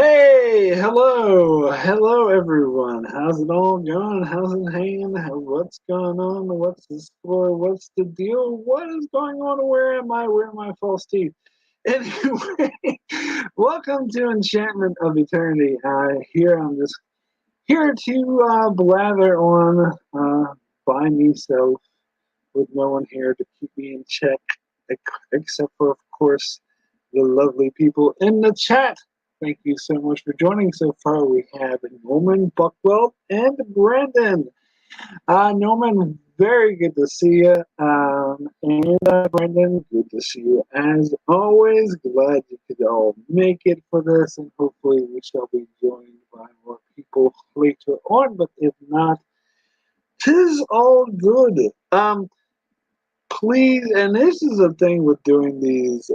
Hey, hello everyone. How's it all going? How's it hanging? What's going on? What's the score? What's the deal? What is going on? Where am I? Where are my false teeth? Anyway, welcome to Enchantment of Eternity. Here I'm just here to blather on by myself with no one here to keep me in check, except for, of course, the lovely people in the chat. Thank you so much for joining. So far, we have Norman, Buckwell, and Brandon. Norman, very good to see you. And Brandon, good to see you as always. Glad you could all make it for this, and hopefully, we shall be joined by more people later on. But if not, tis all good. Please, and this is the thing with doing these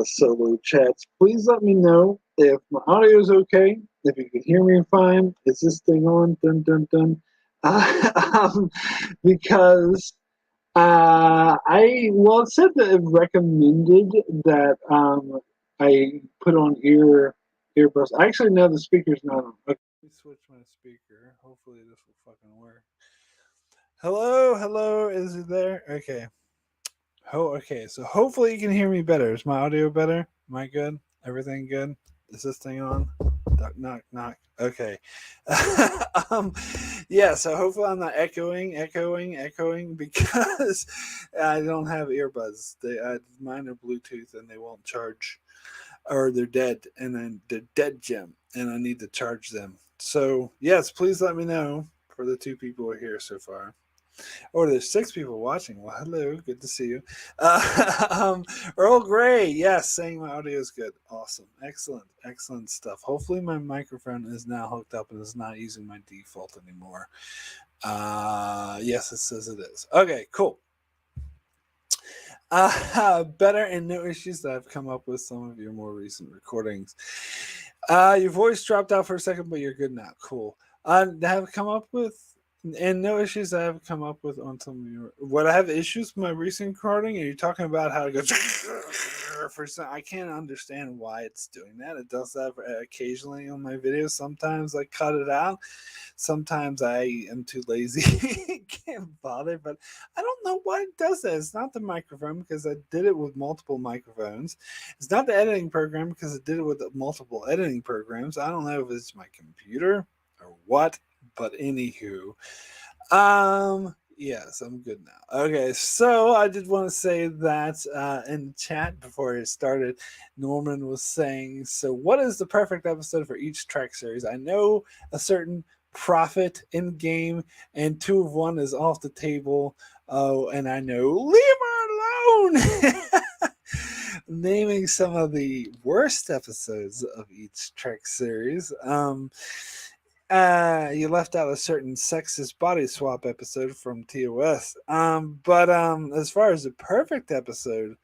solo chats. Please let me know if my audio is okay, if you can hear me fine. Is this thing on? Dun dun dun. Because it said that it recommended that I put on earbuds. Actually, no, the speaker's not on. Okay. Let me switch my speaker. Hopefully, this will fucking work. Hello, is it there? Okay. Oh, okay. So hopefully you can hear me better. Is my audio better? Am I good? Everything good? Is this thing on? Knock, knock, knock. Okay. um, yeah. So hopefully I'm not echoing because I don't have earbuds. Mine are Bluetooth and they won't charge, or they're dead, and then they're dead, Jim, and I need to charge them. So yes, please let me know for the two people who are here so far. Oh, there's six people watching. Well, hello, good to see you. Earl Grey, yes, saying my audio is good. Awesome, excellent stuff. Hopefully, my microphone is now hooked up and is not using my default anymore. Yes, it says it is. Okay, cool. Better and no issues that I've come up with some of your more recent recordings. Your voice dropped out for a second, but you're good now. Cool. Have come up with and no issues I have come up with on some of your. What I have issues with my recent recording? Are you talking about how it goes for some? I can't understand why it's doing that. It does that occasionally on my videos. Sometimes I cut it out. Sometimes I am too lazy, can't bother. But I don't know why it does that. It's not the microphone because I did it with multiple microphones. It's not the editing program because I did it with multiple editing programs. I don't know if it's my computer or what. But anywho, yes, I'm good now. Okay, so I did want to say that in the chat before it started, Norman was saying, so what is the perfect episode for each Trek series? I know a certain profit in game, and 2 of 1 is off the table. Oh, and I know leave her alone. Naming some of the worst episodes of each Trek series. You left out a certain sexist body swap episode from TOS. But as far as the perfect episode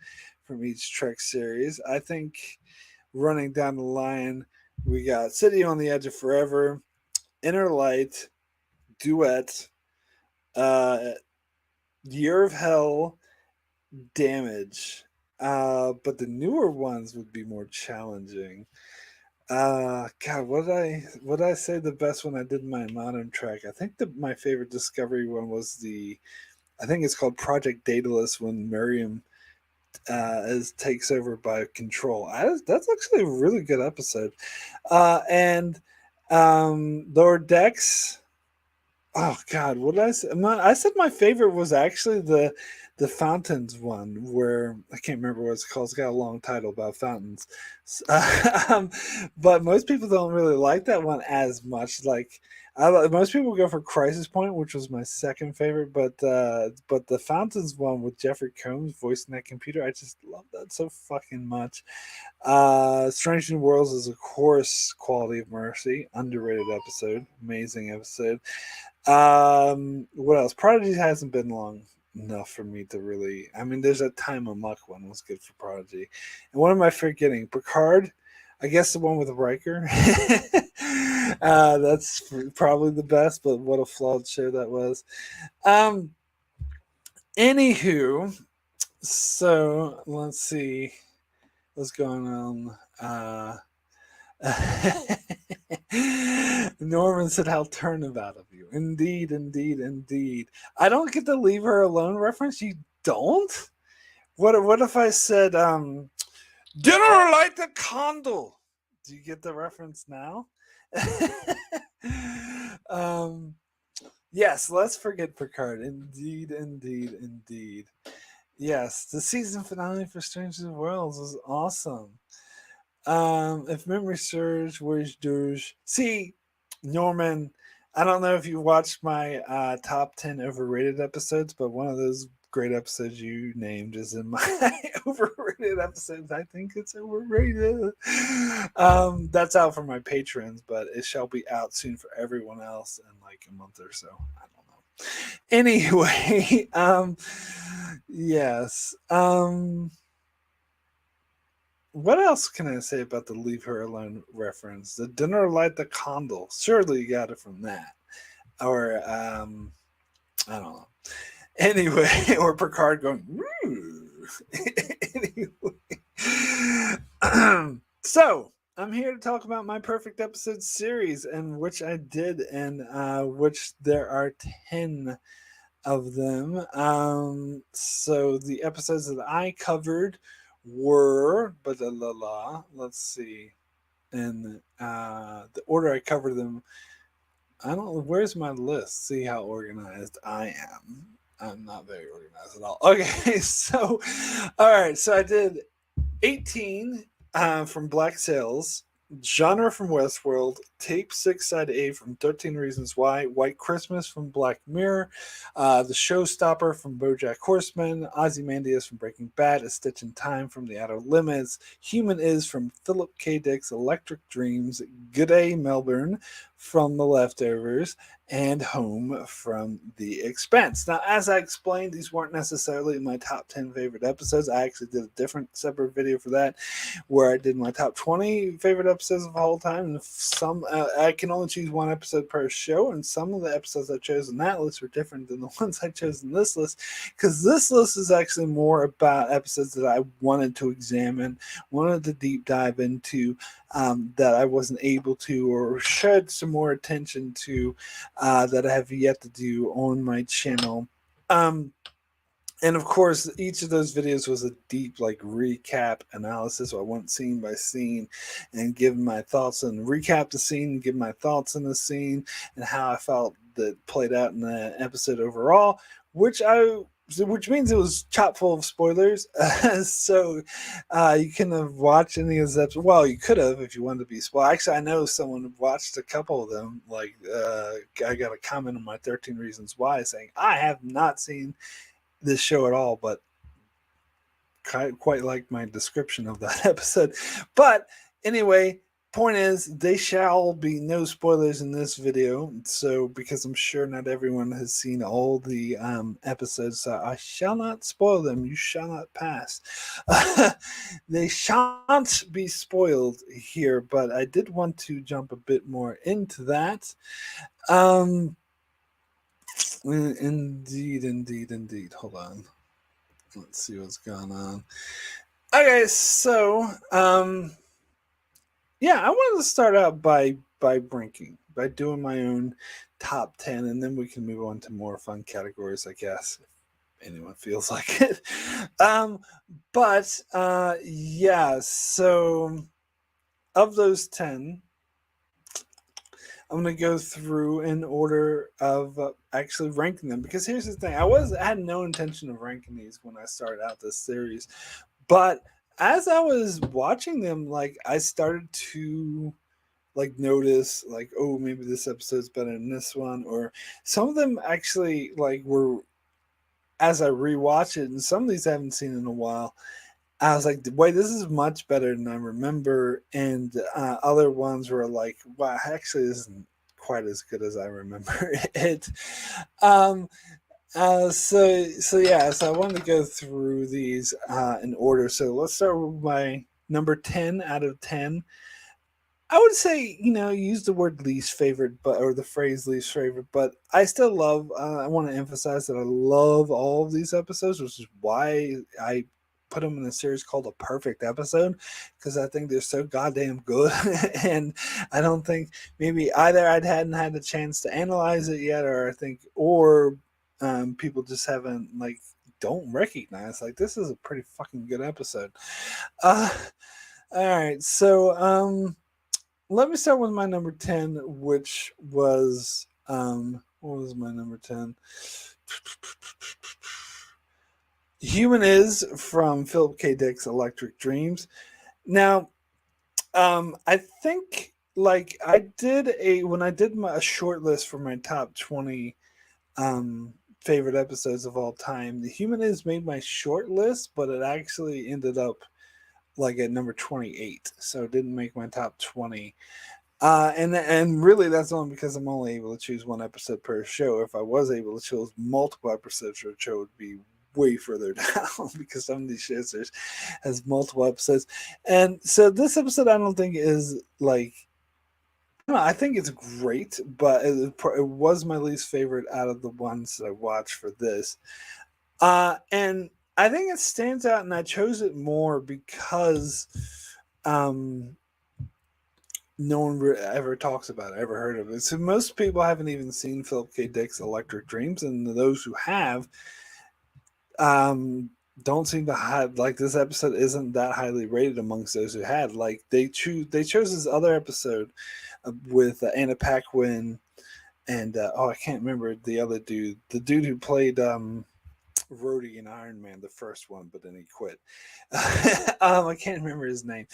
from each Trek series, I think running down the line, we got City on the Edge of Forever, Inner Light, Duet, uh, Year of Hell, Damage. But the newer ones would be more challenging. God, what did I say the best one I did in my modern track? I think my favorite Discovery one was I think it's called Project Daedalus when Miriam takes over by Control. That's actually a really good episode. And Lower Decks. Oh God, what did I say? I said my favorite was actually the fountains one, where I can't remember what it's called. It's got a long title about fountains, um, but most people don't really like that one as much. Like most people go for Crisis Point, which was my second favorite, but the fountains one with Jeffrey Combs voicing that computer, I just love that so fucking much. Strange New Worlds is of course Quality of Mercy, underrated episode, amazing episode. What else? Prodigy hasn't been long enough for me to really. I mean, there's a Time of Muck one was good for Prodigy, and what am I forgetting? Picard, I guess the one with Riker. That's probably the best, but what a flawed show that was. Um, Anywho, so let's see what's going on. Norman said, "How turnabout of you." Indeed, indeed, indeed. I don't get the leave her alone reference. You don't? What if I said, dinner like the condor? Do you get the reference now? um, yes, let's forget Picard. Indeed, indeed, indeed. Yes, the season finale for Stranger Worlds was awesome. If memory serves, where's Doge? See, Norman, I don't know if you watched my top 10 overrated episodes, but one of those great episodes you named is in my overrated episodes. I think it's overrated. That's out for my patrons, but it shall be out soon for everyone else in like a month or so. I don't know. Anyway, yes. What else can I say about the leave her alone reference? The dinner light the condor. Surely you got it from that. Or I don't know. Anyway, or Picard going, anyway. So I'm here to talk about my perfect episode series, and which I did, and which there are 10 of them. So the episodes that I covered were, but let's see, in the order I covered them. I don't know, where's my list? See how organized I am. I'm not very organized at all. Okay, so all right, so I did 18 from Black Sails, Genre from Westworld, Tape 6 Side A from 13 Reasons Why, White Christmas from Black Mirror, The Showstopper from BoJack Horseman, Ozymandias from Breaking Bad, A Stitch in Time from The Outer Limits, Human Is from Philip K. Dick's Electric Dreams, G'day Melbourne from The Leftovers, and Home from The Expanse. Now, as I explained, these weren't necessarily my top 10 favorite episodes. I actually did a different separate video for that where I did my top 20 favorite episodes of all time. And some, I can only choose one episode per show, and some of the episodes I chose in that list were different than the ones I chose in this list, because this list is actually more about episodes that I wanted to examine, wanted to deep dive into, that I wasn't able to, or shed some more attention to, that I have yet to do on my channel. And of course, each of those videos was a deep, like, recap analysis. So I went scene by scene and give my thoughts and recap the scene, give my thoughts on the scene and how I felt that played out in the episode overall, which means it was chock full of spoilers. So you couldn't have watched any of those episodes. Well, you could have if you wanted to be spoiled. Actually, I know someone watched a couple of them. Like, I got a comment on my 13 Reasons Why saying, I have not seen this show at all, but quite like my description of that episode. But anyway, point is, they shall be no spoilers in this video. So, because I'm sure not everyone has seen all the episodes, so I shall not spoil them. You shall not pass. They shan't be spoiled here, but I did want to jump a bit more into that. Indeed, indeed, indeed. Hold on. Let's see what's going on. Okay, so yeah, I wanted to start out by ranking, by doing my own top 10, and then we can move on to more fun categories, I guess, if anyone feels like it. But yeah, so of those 10, I'm going to go through in order of actually ranking them, because here's the thing: I had no intention of ranking these when I started out this series, but as I was watching them, like, I started to, like, notice, like, oh, maybe this episode's better than this one, or some of them actually, like, were, as I rewatch it, and some of these I haven't seen in a while, I was like, wait, this is much better than I remember. And other ones were like, wow, actually, this isn't quite as good as I remember it. Um, so yeah, so I wanted to go through these in order. So let's start with my number 10 out of 10. I would say, use the word least favorite, or the phrase least favorite, but I still love, I want to emphasize that I love all of these episodes, which is why I put them in a series called a perfect episode, because I think they're so goddamn good. And I don't think, maybe either I hadn't had the chance to analyze it yet, or I think, or people just haven't, like, don't recognize, like, this is a pretty fucking good episode. Uh, all right, so let me start with my number 10, which was what was my number 10? Human Is, from Philip K. Dick's Electric Dreams. Now, I think, like, I did when I did a short list for my top 20 favorite episodes of all time, The Human Is made my short list, but it actually ended up like at number 28, so it didn't make my top 20. And really, that's only because I'm only able to choose one episode per show. If I was able to choose multiple episodes per show, it would be way further down, because some of these shows has multiple episodes. And so this episode, I don't think is like, I think it's great, but it was my least favorite out of the ones that I watched for this. And I think it stands out, and I chose it more because no one ever talks about it, ever heard of it. So most people haven't even seen Philip K. Dick's Electric Dreams, and those who have don't seem to have, like, this episode isn't that highly rated amongst those who had. Like, they chose this other episode with Anna Paquin and I can't remember the other dude, the dude who played Rhodey in Iron Man, the first one, but then he quit. I can't remember his name,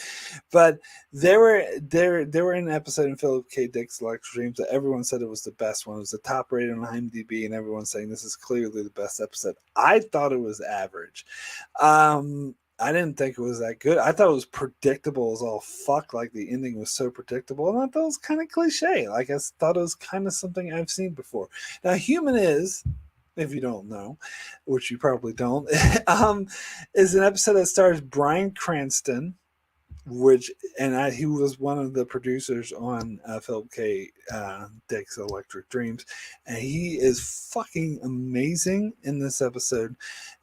but there were in an episode in Philip K. Dick's Electric Dreams that everyone said it was the best one. It was the top rated on IMDb, and everyone's saying this is clearly the best episode. I thought it was average. I didn't think it was that good. I thought it was predictable as all fuck. Like, the ending was so predictable, and I thought it was kind of cliche. Like, I thought it was kind of something I've seen before. Now, Human Is, if you don't know, which you probably don't, is an episode that stars Bryan Cranston, he was one of the producers on Philip K. Dick's Electric Dreams, and he is fucking amazing in this episode.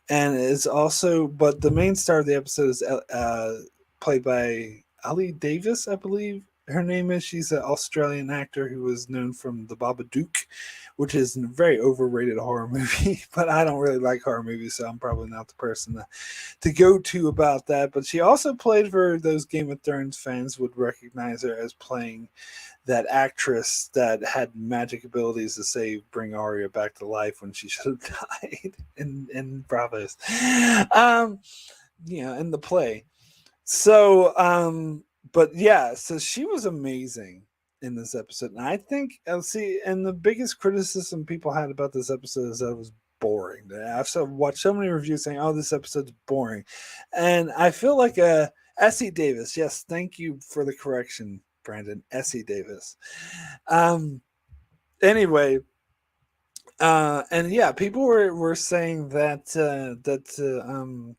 And it's also, but the main star of the episode is played by Ali Davis, I believe her name is. She's an Australian actor who was known from The Babadook, which is a very overrated horror movie, but I don't really like horror movies, so I'm probably not the person to go to about that. But she also played, for those Game of Thrones fans would recognize her as playing that actress that had magic abilities to bring Arya back to life when she should have died in Bravos. In the play. So, but yeah, so she was amazing in this episode. And I think, and the biggest criticism people had about this episode is that it was boring. I've watched so many reviews saying, oh, this episode's boring. And I feel like Essie Davis, yes, thank you for the correction, Brandon, Essie Davis. Anyway, and yeah, people were saying that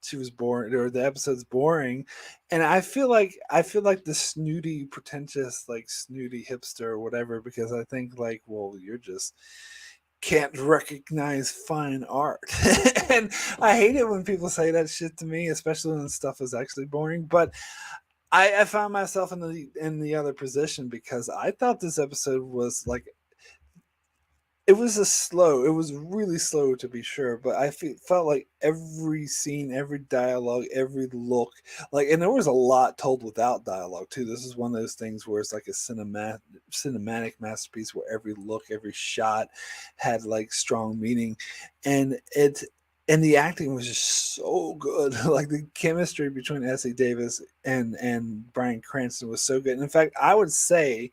she was boring, or the episode's boring, and I feel like the snooty, pretentious, like snooty hipster or whatever, because I think, like, well, you're just can't recognize fine art. And I hate it when people say that shit to me, especially when stuff is actually boring. But I found myself in the other position, because I thought this episode was like, it was really slow, to be sure, but I felt like every scene, every dialogue, every look, like, and there was a lot told without dialogue too. This is one of those things where it's like a cinematic masterpiece, where every look, every shot had like strong meaning, and the acting was just so good. Like, the chemistry between Essie Davis and Bryan Cranston was so good. And in fact, I would say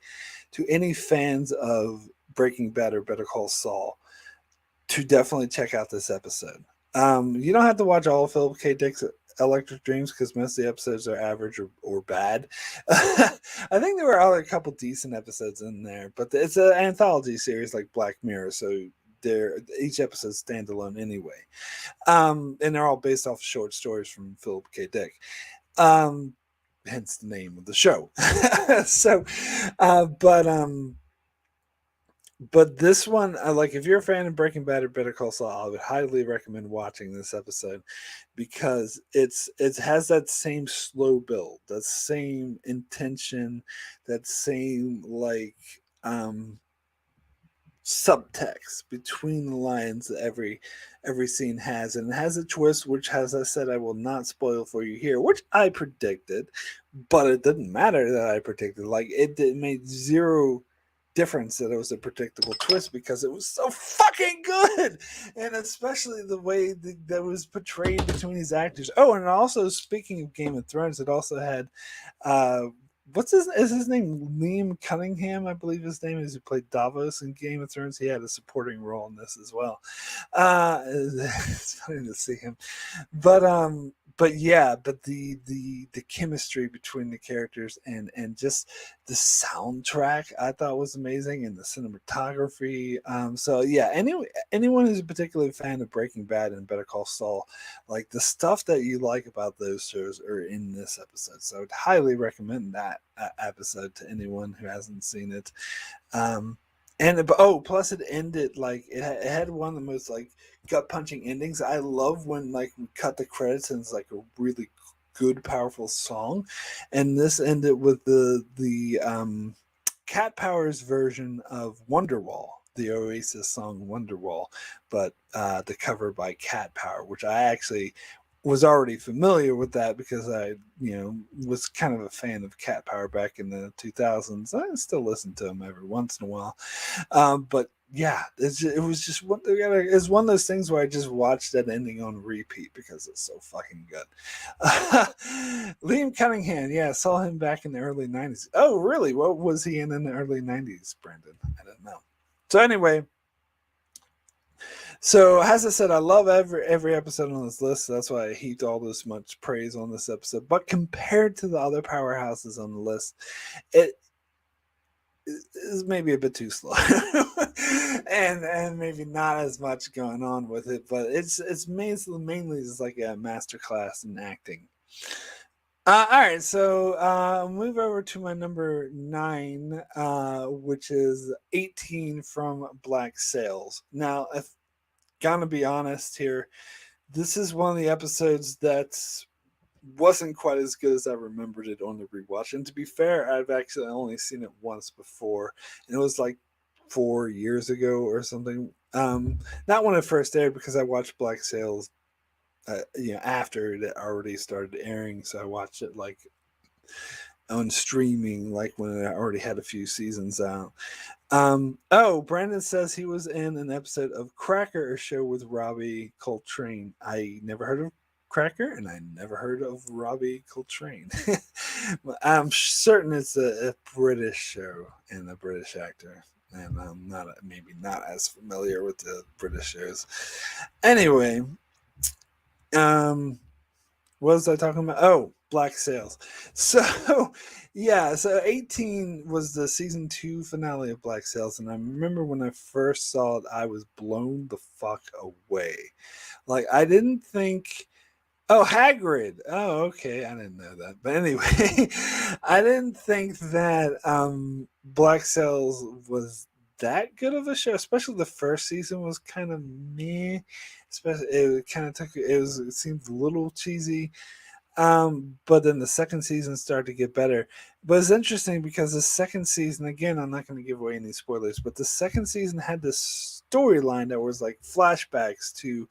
to any fans of Breaking Bad or Better Call Saul to definitely check out this episode. You don't have to watch all of Philip K. Dick's Electric Dreams, because most of the episodes are average or bad. I think there were a couple decent episodes in there, but it's an anthology series like Black Mirror, so each episode standalone anyway. And they're all based off short stories from Philip K. Dick. Hence the name of the show. So, but But this one, like, if you're a fan of Breaking Bad or Better Call Saul, I would highly recommend watching this episode because it has that same slow build, that same intention, that same like subtext between the lines that every scene has, and it has a twist, which, as I said, I will not spoil for you here, which I predicted, but it didn't matter that I predicted. Like, it made zero difference that it was a predictable twist because it was so fucking good, and especially the way that was portrayed between these actors. Oh, and also, speaking of Game of Thrones, it also had uh is his name Liam Cunningham, I believe his name is, who played Davos in Game of Thrones. He had a supporting role in this as well. It's funny to see him. But yeah, but the chemistry between the characters and just the soundtrack I thought was amazing, and the cinematography. So yeah, anyone who's a particularly fan of Breaking Bad and Better Call Saul, like, the stuff that you like about those shows are in this episode. So I'd highly recommend that episode to anyone who hasn't seen it. Um, and plus it ended like it had one of the most like gut punching endings. I love when like we cut the credits and it's like a really good, powerful song, and this ended with the Cat Powers version of Wonderwall, the Oasis song Wonderwall, but the cover by Cat Power, which I actually was already familiar with that because I, was kind of a fan of Cat Power back in the 2000s. I still listen to them every once in a while. But yeah, it was just it's one of those things where I just watched that ending on repeat because it's so fucking good. Liam Cunningham, yeah, saw him back in the early 90s. Oh, really? What was he in the early 90s, Brandon? I don't know. So anyway, so as I said, I love every episode on this list. So that's why I heaped all this much praise on this episode. But compared to the other powerhouses on the list, it is maybe a bit too slow, and maybe not as much going on with it. But it's mainly just like a masterclass in acting. All right, so move over to my number 9, which is 18 from Black Sails. Now, if gonna be honest here, this is one of the episodes that wasn't quite as good as I remembered it on the rewatch. And to be fair, I've actually only seen it once before, and it was like 4 years ago or something. Not when it first aired, because I watched Black Sails, after it already started airing. So I watched it like on streaming, like when it already had a few seasons out. Brandon says he was in an episode of Cracker, a show with Robbie Coltrane. I never heard of Cracker, and I never heard of Robbie Coltrane. I'm certain it's a British show and a British actor, and I'm maybe not as familiar with the British shows. Anyway, what was I talking about? Oh, Black Sails. So, yeah, so 18 was the season 2 finale of Black Sails, and I remember when I first saw it, I was blown the fuck away. Like, I didn't think. Oh, Hagrid. Oh, okay. I didn't know that. But anyway, I didn't think that Black Sails was that good of a show. Especially the first season was kind of meh. Especially it kind of it seemed a little cheesy. But then the second season started to get better. But it's interesting because the second season, again, I'm not going to give away any spoilers, but the second season had this storyline that was like flashbacks to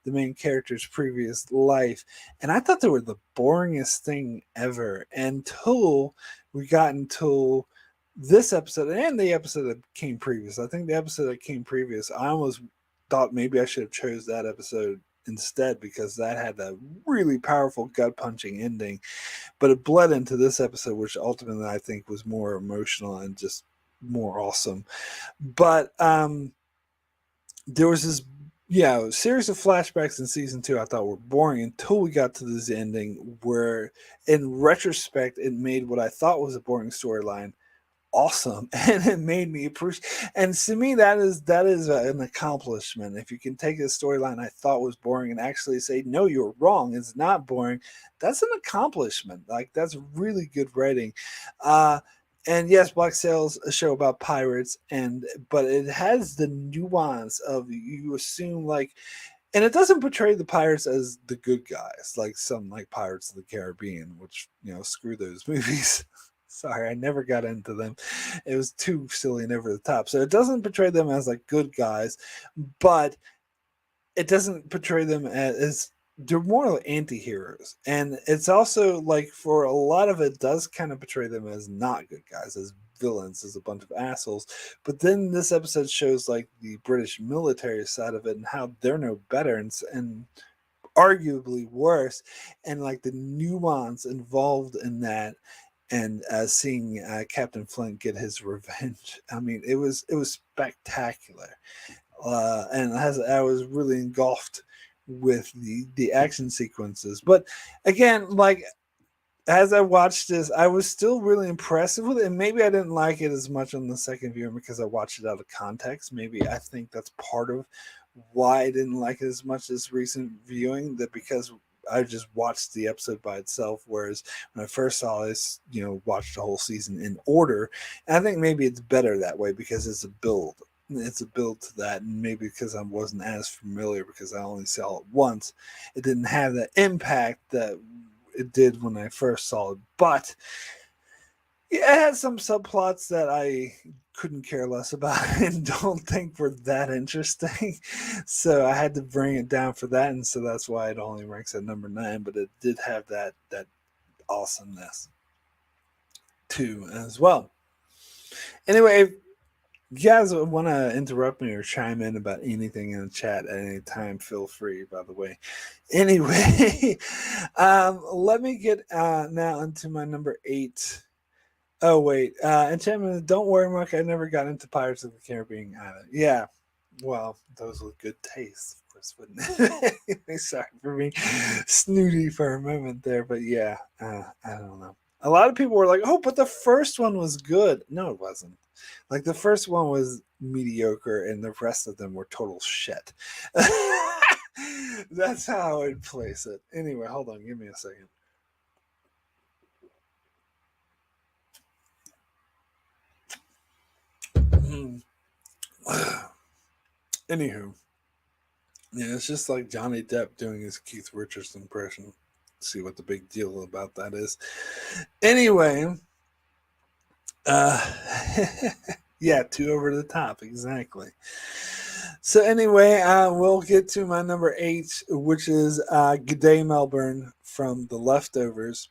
the main character's previous life. And I thought they were the boringest thing ever until we got until this episode and the episode that came previous. I think the episode that came previous, I almost thought maybe I should have chose that episode instead, because that had a really powerful gut punching ending, but it bled into this episode, which ultimately I think was more emotional and just more awesome. But there was this series of flashbacks in season 2 I thought were boring until we got to this ending, where in retrospect it made what I thought was a boring storyline awesome, and it made me appreciate. And to me, that is an accomplishment. If you can take a storyline I thought was boring and actually say, no, you're wrong, it's not boring, that's an accomplishment. Like, that's really good writing. And yes, Black Sail's a show about pirates, but it has the nuance of, you assume, like, and it doesn't portray the pirates as the good guys like some, like Pirates of the Caribbean, which, screw those movies. Sorry, I never got into them. It was too silly and over the top. So it doesn't portray them as like good guys, but it doesn't portray them as, they're more like anti-heroes. And it's also like, for a lot of it, does kind of portray them as not good guys, as villains, as a bunch of assholes. But then this episode shows like the British military side of it, and how they're no better, and arguably worse, and like the nuance involved in that. And seeing Captain Flint get his revenge, I mean, it was spectacular. And I was really engulfed with the action sequences. But again, like, as I watched this, I was still really impressed with it. And maybe I didn't like it as much on the second viewing because I watched it out of context. Maybe I think that's part of why I didn't like it as much as recent viewing. That because I just watched the episode by itself, whereas when I first saw this, watched the whole season in order. And I think maybe it's better that way because it's a build. It's a build to that, and maybe because I wasn't as familiar because I only saw it once, it didn't have the impact that it did when I first saw it. But it had some subplots that I couldn't care less about and don't think were that interesting. So I had to bring it down for that, and so that's why it only ranks at number 9. But it did have that awesomeness too as well. Anyway, if you guys want to interrupt me or chime in about anything in the chat at any time, feel free, by the way. Anyway, let me get now into my number 8. Oh, wait. Enchantment, don't worry, Mark. I never got into Pirates of the Caribbean either. Yeah. Well, those were good taste, of course, wouldn't it? Sorry for being snooty for a moment there, but yeah, I don't know. A lot of people were like, oh, but the first one was good. No, it wasn't. Like, the first one was mediocre, and the rest of them were total shit. That's how I'd place it. Anyway, hold on. Give me a second. Anywho, yeah, it's just like Johnny Depp doing his Keith Richards impression. See what the big deal about that is. Anyway, uh, yeah, too over the top, exactly. So anyway, we'll get to my number 8, which is G'day Melbourne from The Leftovers.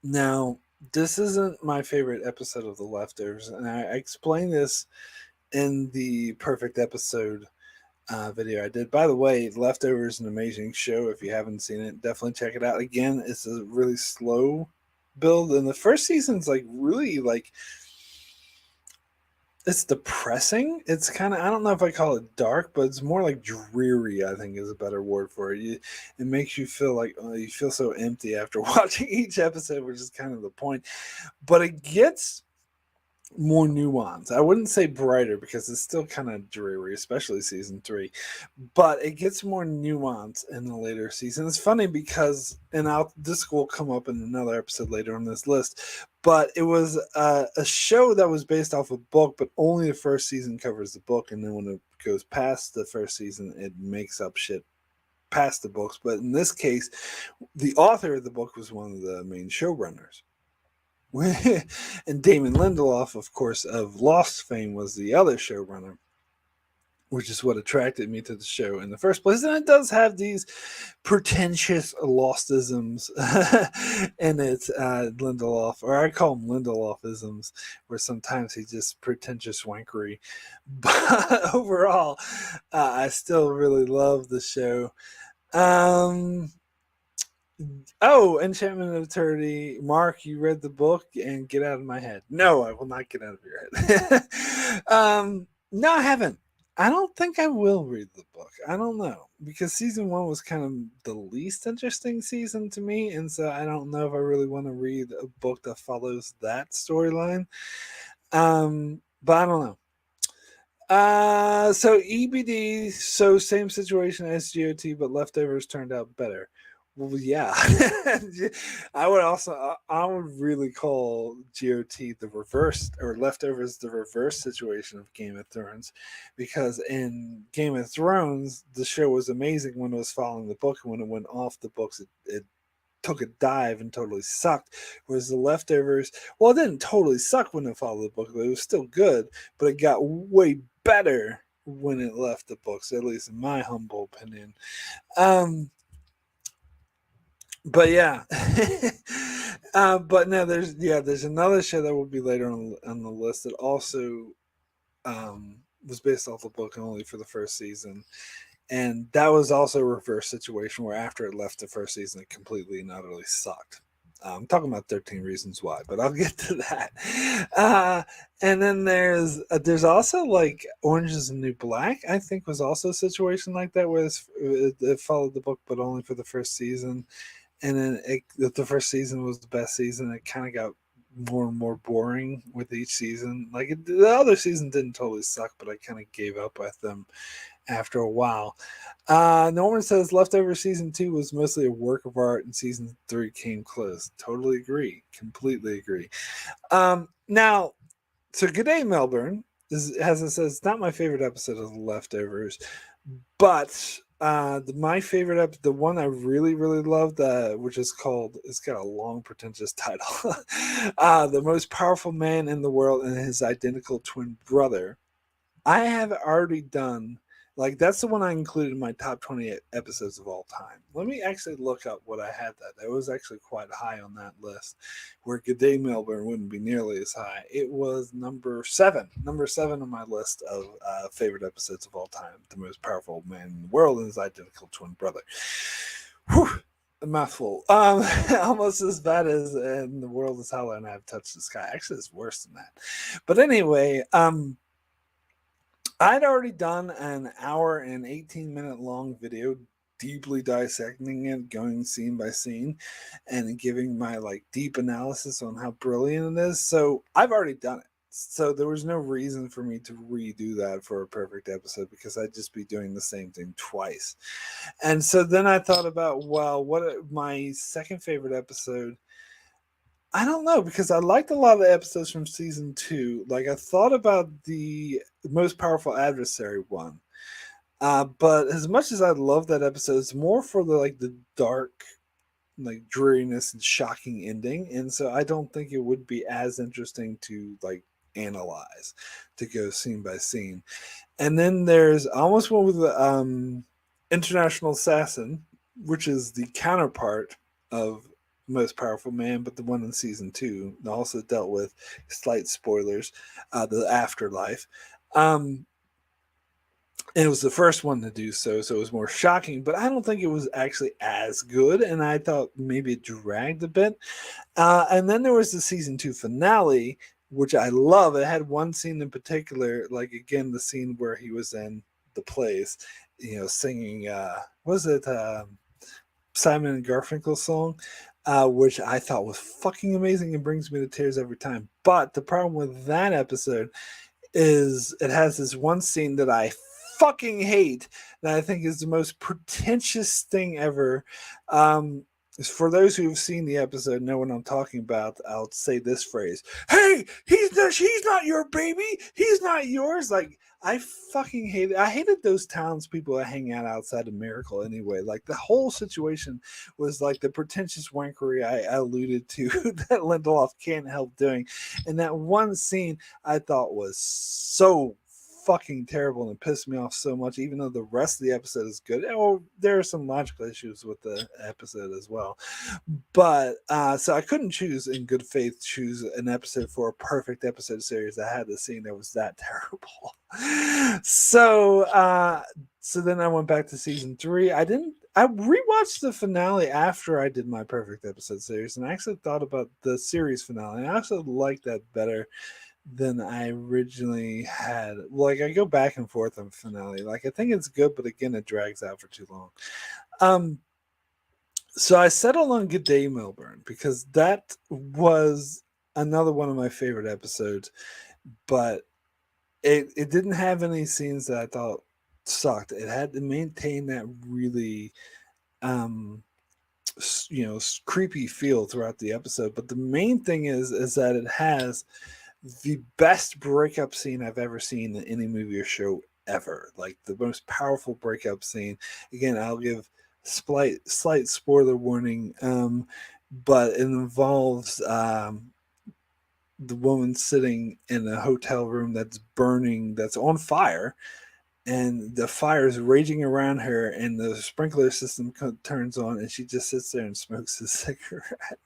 Now, this isn't my favorite episode of The Leftovers, and I explained this in the perfect episode video I did. By the way, Leftovers is an amazing show. If you haven't seen it, definitely check it out. Again, it's a really slow build, and the first season's like really like, it's depressing. It's kind of, I don't know if I call it dark, but it's more like dreary, I think is a better word for it. It makes you feel like you feel so empty after watching each episode, which is kind of the point. But it gets more nuance. I wouldn't say brighter because it's still kind of dreary, especially season 3. But it gets more nuance in the later season. It's funny because, and this will come up in another episode later on this list, but it was a show that was based off a book, but only the first season covers the book, and then when it goes past the first season, it makes up shit past the books. But in this case, the author of the book was one of the main showrunners. And Damon Lindelof, of course, of Lost fame, was the other showrunner, which is what attracted me to the show in the first place. And it does have these pretentious Lostisms in it, Lindelof, or I call them Lindelofisms, where sometimes he's just pretentious wankery. But overall, I still really love the show. Oh, Enchantment of Eternity. Mark, you read the book and get out of my head. No, I will not get out of your head. No, I haven't. I don't think I will read the book. I don't know. Because season 1 was kind of the least interesting season to me. And so I don't know if I really want to read a book that follows that storyline. But I don't know. So EBD, so same situation as GOT, but Leftovers turned out better. Well, yeah. I would really call GOT the reverse, or Leftovers the reverse situation of Game of Thrones, because in Game of Thrones the show was amazing when it was following the book, and when it went off the books, it took a dive and totally sucked. Whereas the Leftovers, well, it didn't totally suck when it followed the book, but it was still good, but it got way better when it left the books, at least in my humble opinion. Um, but yeah, but no, there's another show that will be later on the list that also was based off the book only for the first season, and that was also a reverse situation where after it left the first season, it completely and utterly sucked. I'm talking about 13 Reasons Why, but I'll get to that. And then there's also like Orange is the New Black. I think was also a situation like that where it followed the book, but only for the first season. And then the first season was the best season. It kind of got more and more boring with each season. The other season didn't totally suck, but I kind of gave up with them after a while. Norman says Leftover season 2 was mostly a work of art, and season 3 came close. Totally agree. Completely agree. Now, so Good Day Melbourne as it says, it's not my favorite episode of The Leftovers, but my favorite the one I really really loved, which is called, it's got a long pretentious title, The Most Powerful Man in the World and His Identical Twin Brother. I have already done, like, that's the one I included in my top 20 episodes of all time. Let me actually look up what I had that was actually quite high on that list, where Good Day Melbourne wouldn't be nearly as high. It was number seven on my list of favorite episodes of all time. The Most Powerful Man in the World and His Identical Twin Brother. Whew, a mouthful. Almost as bad as in The World Is Hollow and I've Touched the Sky. Actually, it's worse than that. But anyway, I'd already done an hour and 18-minute long video deeply dissecting it, going scene by scene, and giving my like deep analysis on how brilliant it is. So I've already done it. So there was no reason for me to redo that for a perfect episode, because I'd just be doing the same thing twice. And so then I thought about, well, what my second favorite episode, I don't know, because I liked a lot of the episodes from season 2. Like, I thought about the Most Powerful Adversary one, but as much as I love that episode, it's more for the dark, like dreariness and shocking ending, and so I don't think it would be as interesting to like analyze, to go scene by scene. And then there's almost one with the International Assassin, which is the counterpart of Most Powerful Man, but the one in season 2 also dealt with, slight spoilers, the afterlife. And it was the first one to do so, so it was more shocking, but I don't think it was actually as good, and I thought maybe it dragged a bit. And then there was the season 2 finale, which I love. It had one scene in particular, like again the scene where he was in the place, singing. Was it Simon and Garfunkel song? Which I thought was fucking amazing and brings me to tears every time. But the problem with that episode is it has this one scene that I fucking hate, that I think is the most pretentious thing ever. For those who've seen the episode, know what I'm talking about. I'll say this phrase: "Hey, he's not your baby. He's not yours." Like, I fucking hate it. I hated those townspeople that hang out outside of Miracle anyway. Like, the whole situation was like the pretentious wankery I alluded to that Lindelof can't help doing. And that one scene I thought was so fucking terrible and pissed me off so much, even though the rest of the episode is good. Oh, there are some logical issues with the episode as well. But so I couldn't in good faith choose an episode for a perfect episode series that had the scene that was that terrible. So then I went back to season 3. I rewatched the finale after I did my perfect episode series, and I actually thought about the series finale, and I actually liked that better than I originally had. Like, I go back and forth on finale. Like, I think it's good, but again, it drags out for too long. So I settled on Good Day Melbourne because that was another one of my favorite episodes, but it didn't have any scenes that I thought sucked. It had to maintain that really creepy feel throughout the episode. But the main thing is that it has the best breakup scene I've ever seen in any movie or show ever. Like the most powerful breakup scene. Again, I'll give slight spoiler warning, but it involves the woman sitting in a hotel room that's burning, that's on fire, and the fire is raging around her, and the sprinkler system turns on, and she just sits there and smokes a cigarette.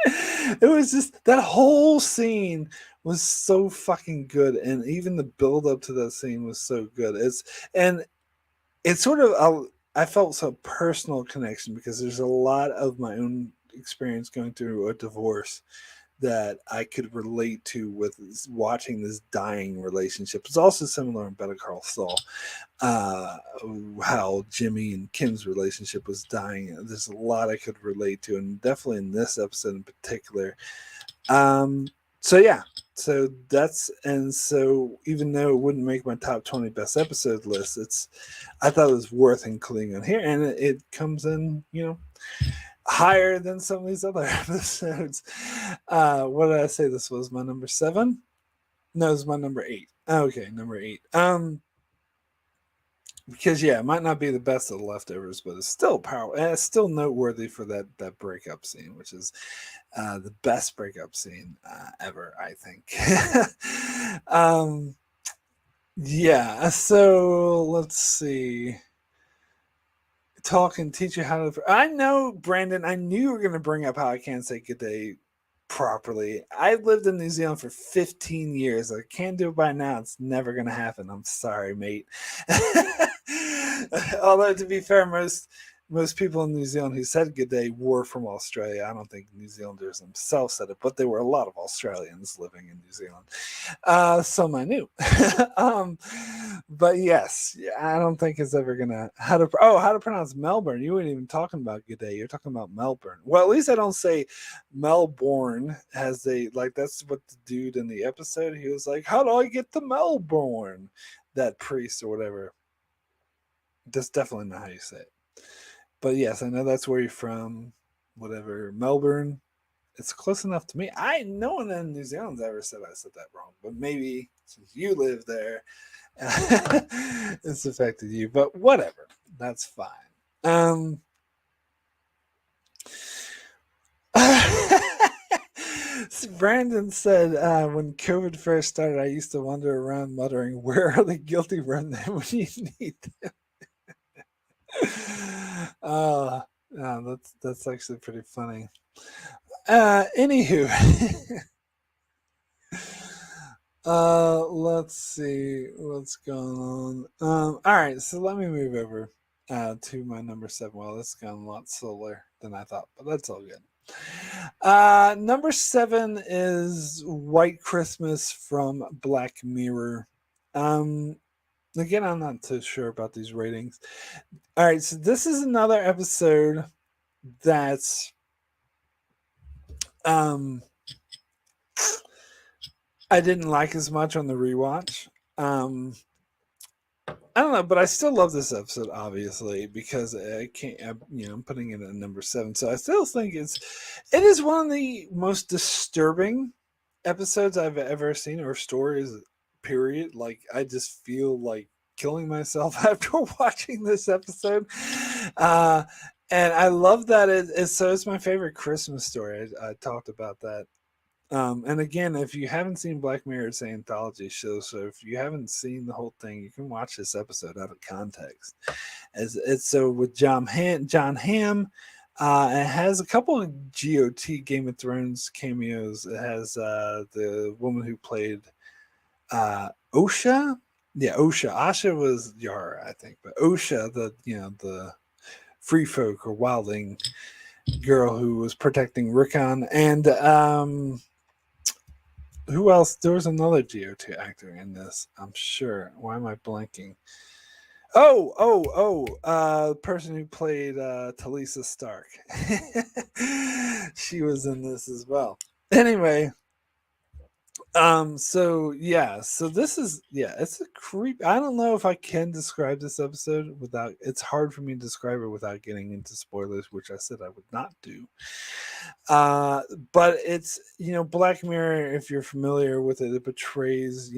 It was just, that whole scene was so fucking good, and even the build up to that scene was so good. It's sort of, I felt some personal connection because there's a lot of my own experience going through a divorce that I could relate to with watching this dying relationship. It's also similar in Better Call Saul, how Jimmy and Kim's relationship was dying. There's a lot I could relate to, and definitely in this episode in particular. So yeah, so even though it wouldn't make my top 20 best episode list, I thought it was worth including on here, and it comes in, higher than some of these other episodes. What did I say? This was my number 7? No, it's my number 8. Okay, number 8. Because it might not be the best of the leftovers, but it's still powerful. It's still noteworthy for that breakup scene, which is the best breakup scene ever, I think. So let's see. Talk and teach you how to. I know, Brandon, I knew you were going to bring up how I can't say good day properly. I lived in New Zealand for 15 years. I can't do it by now. It's never going to happen. I'm sorry, mate. Although, to be fair, most people in New Zealand who said good day were from Australia. I don't think New Zealanders themselves said it, but there were a lot of Australians living in New Zealand. Some I knew. But yes, I don't think it's ever gonna how to pronounce Melbourne. You weren't even talking about good day. You're talking about Melbourne. Well, at least I don't say Melbourne as that's what the dude in the episode, he was like, how do I get to Melbourne? That priest or whatever. That's definitely not how you say it. But yes, I know that's where you're from. Whatever, Melbourne. It's close enough to me. No one in New Zealand's ever said I said that wrong, but maybe since you live there, it's affected you. But whatever, that's fine. Brandon said, when COVID first started, I used to wander around muttering, "Where are the guilty? Run them when you need them." That's actually pretty funny. Anywho, let's see what's going on. All right, so let me move over to my number 7. Well, this has gone a lot slower than I thought, but that's all good. Number 7 is White Christmas from Black Mirror. Again, I'm not too sure about these ratings. All right, so this is another episode that's I didn't like as much on the rewatch. I don't know, but I still love this episode, obviously, because I'm putting it at number 7. So I still think it is one of the most disturbing episodes I've ever seen, or stories, period. Like, I just feel like killing myself after watching this episode. And I love that it's my favorite Christmas story. I talked about that. And again, if you haven't seen Black Mirror, it's an anthology show. So if you haven't seen the whole thing, you can watch this episode out of context. It's so with John Hamm. It has a couple of GOT Game of Thrones cameos. It has the woman who played Osha. Yeah, Osha. Asha was Yara, I think, but Osha, the free folk or wildling girl who was protecting Rickon, and who else? There was another GOT actor in this, I'm sure. Why am I blanking? The person who played Talisa Stark. She was in this as well. Anyway, So this is, it's a creep. I don't know if I can describe this episode without, it's hard for me to describe it without getting into spoilers, which I said I would not do. Uh but it's, Black Mirror, if you're familiar with it, it portrays,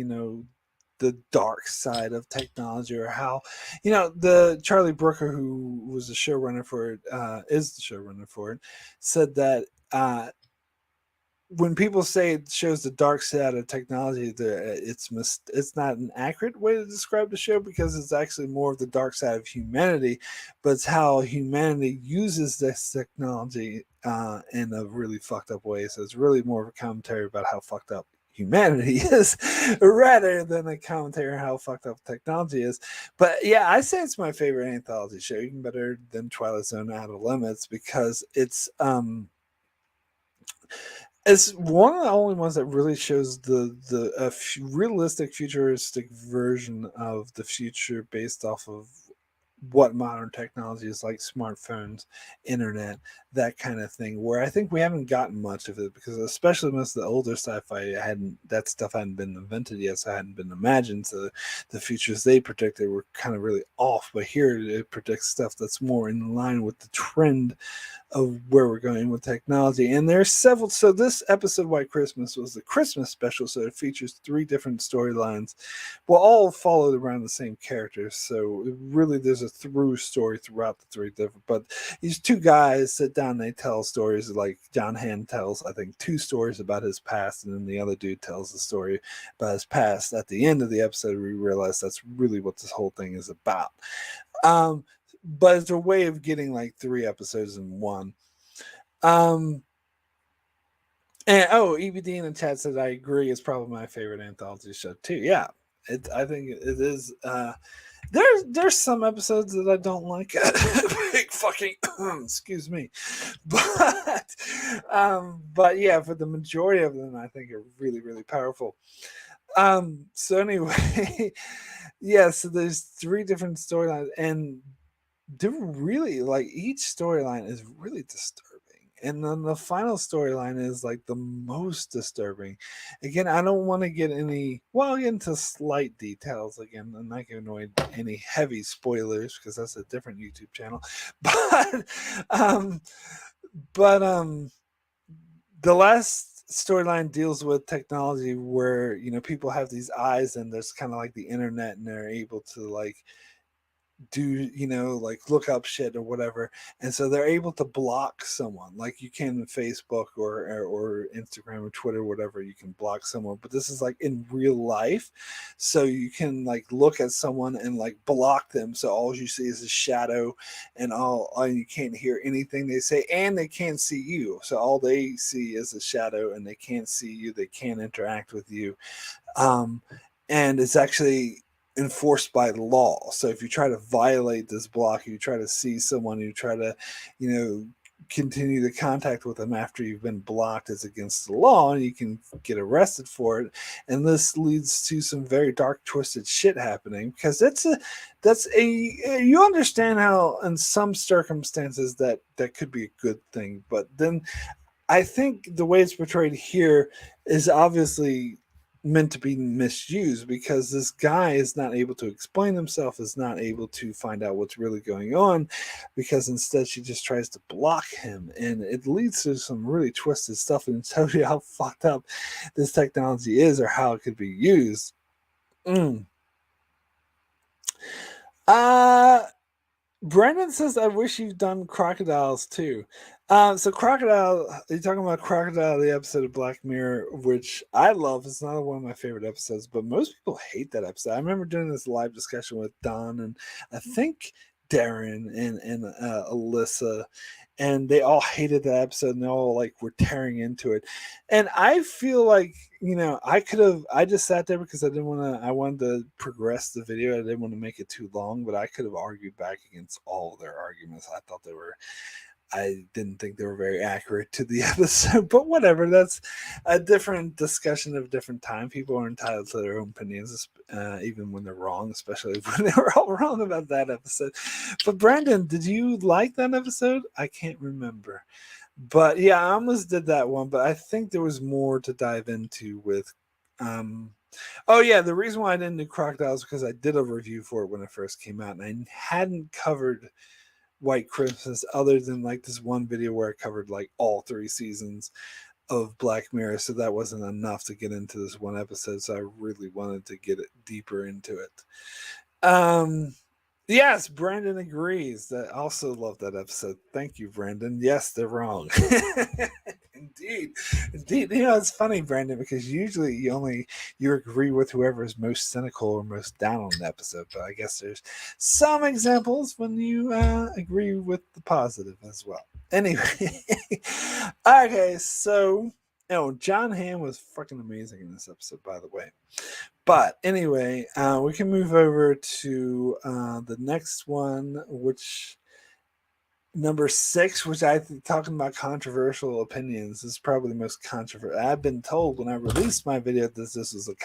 the dark side of technology, or how, the Charlie Brooker, who was the showrunner for it, is the showrunner for it, said that when people say it shows the dark side of technology, it's not an accurate way to describe the show, because it's actually more of the dark side of humanity, but it's how humanity uses this technology in a really fucked up way. So it's really more of a commentary about how fucked up humanity is, rather than a commentary on how fucked up technology is. But yeah, I say it's my favorite anthology show, even better than Twilight Zone Outer Limits, because it's one of the only ones that really shows the realistic futuristic version of the future, based off of what modern technology is, like smartphones, internet, that kind of thing, where I think we haven't gotten much of it, because especially most of the older sci-fi, that stuff hadn't been invented yet, so it hadn't been imagined. So the futures they predicted were kind of really off, but here it predicts stuff that's more in line with the trend of where we're going with technology. And there's several. So this episode, White Christmas, was the Christmas special. So it features 3 different storylines, well, all followed around the same characters. So really, there's a through story throughout the 3 different. But these 2 guys sit down, and they tell stories. Like John Hamm tells, I think, 2 stories about his past, and then the other dude tells the story about his past. At the end of the episode, we realize that's really what this whole thing is about. Um, but it's a way of getting like 3 episodes in one. And EBD in the chat said, I agree, it's probably my favorite anthology show too. Yeah, I think it is. There's some episodes that I don't like. Big fucking excuse me, but yeah, for the majority of them, I think are really, really powerful. So anyway, yeah, so there's 3 different storylines, and they're really, like, each storyline is really disturbing, and then the final storyline is like the most disturbing. Again, I don't want to get I'll get into slight details. Again, I'm not giving away any heavy spoilers, because that's a different YouTube channel. but um but the last storyline deals with technology, where people have these eyes, and there's kind of like the internet, and they're able to, like, do, like, look up shit or whatever, and so they're able to block someone, like you can in Facebook, or Instagram or Twitter or whatever. You can block someone, but this is like in real life, so you can, like, look at someone and, like, block them, so all you see is a shadow, and you can't hear anything they say, and they can't see you, so all they see is a shadow, and they can't see you, they can't interact with you. um and it's actually enforced by law. So if you try to violate this block, you try to see someone, you try to, you know, continue the contact with them after you've been blocked, it's against the law, and you can get arrested for it. And this leads to some very dark, twisted shit happening, because you understand how in some circumstances that could be a good thing, but then I think the way it's portrayed here is obviously meant to be misused, because this guy is not able to explain himself, is not able to find out what's really going on, because instead she just tries to block him, and it leads to some really twisted stuff, and tells you how fucked up this technology is, or how it could be used. Mm. Uh Brendan says, I wish you've done crocodiles too. So Crocodile, you're talking about Crocodile, the episode of Black Mirror, which I love. It's not one of my favorite episodes, but most people hate that episode. I remember doing this live discussion with Don, and I think Darren, and Alyssa, and they all hated that episode, and they all, like, were tearing into it. And I feel like, I just sat there because I wanted to progress the video. I didn't want to make it too long, but I could have argued back against all of their arguments. I didn't think they were very accurate to the episode, but whatever. That's a different discussion of a different time. People are entitled to their own opinions, even when they're wrong, especially when they were all wrong about that episode. But Brandon, did you like that episode? I can't remember. But yeah, I almost did that one, but I think there was more to dive into with Oh yeah, the reason why I didn't do Crocodile is because I did a review for it when it first came out, and I hadn't covered White Christmas other than like this one video where I covered like all 3 seasons of Black Mirror, so that wasn't enough to get into this one episode. So I really wanted to get it deeper into it. Yes, Brandon agrees. I also love that episode. Thank you, Brandon. Yes, they're wrong. Indeed. Indeed. You know, it's funny, Brandon, because usually you agree with whoever is most cynical or most down on the episode, but I guess there's some examples when you agree with the positive as well. Anyway. Okay, so John Hamm was fucking amazing in this episode, by the way. But anyway, we can move over to the next one, which number 6, which talking about controversial opinions, this is probably the most controversial. I've been told when I released my video that this was a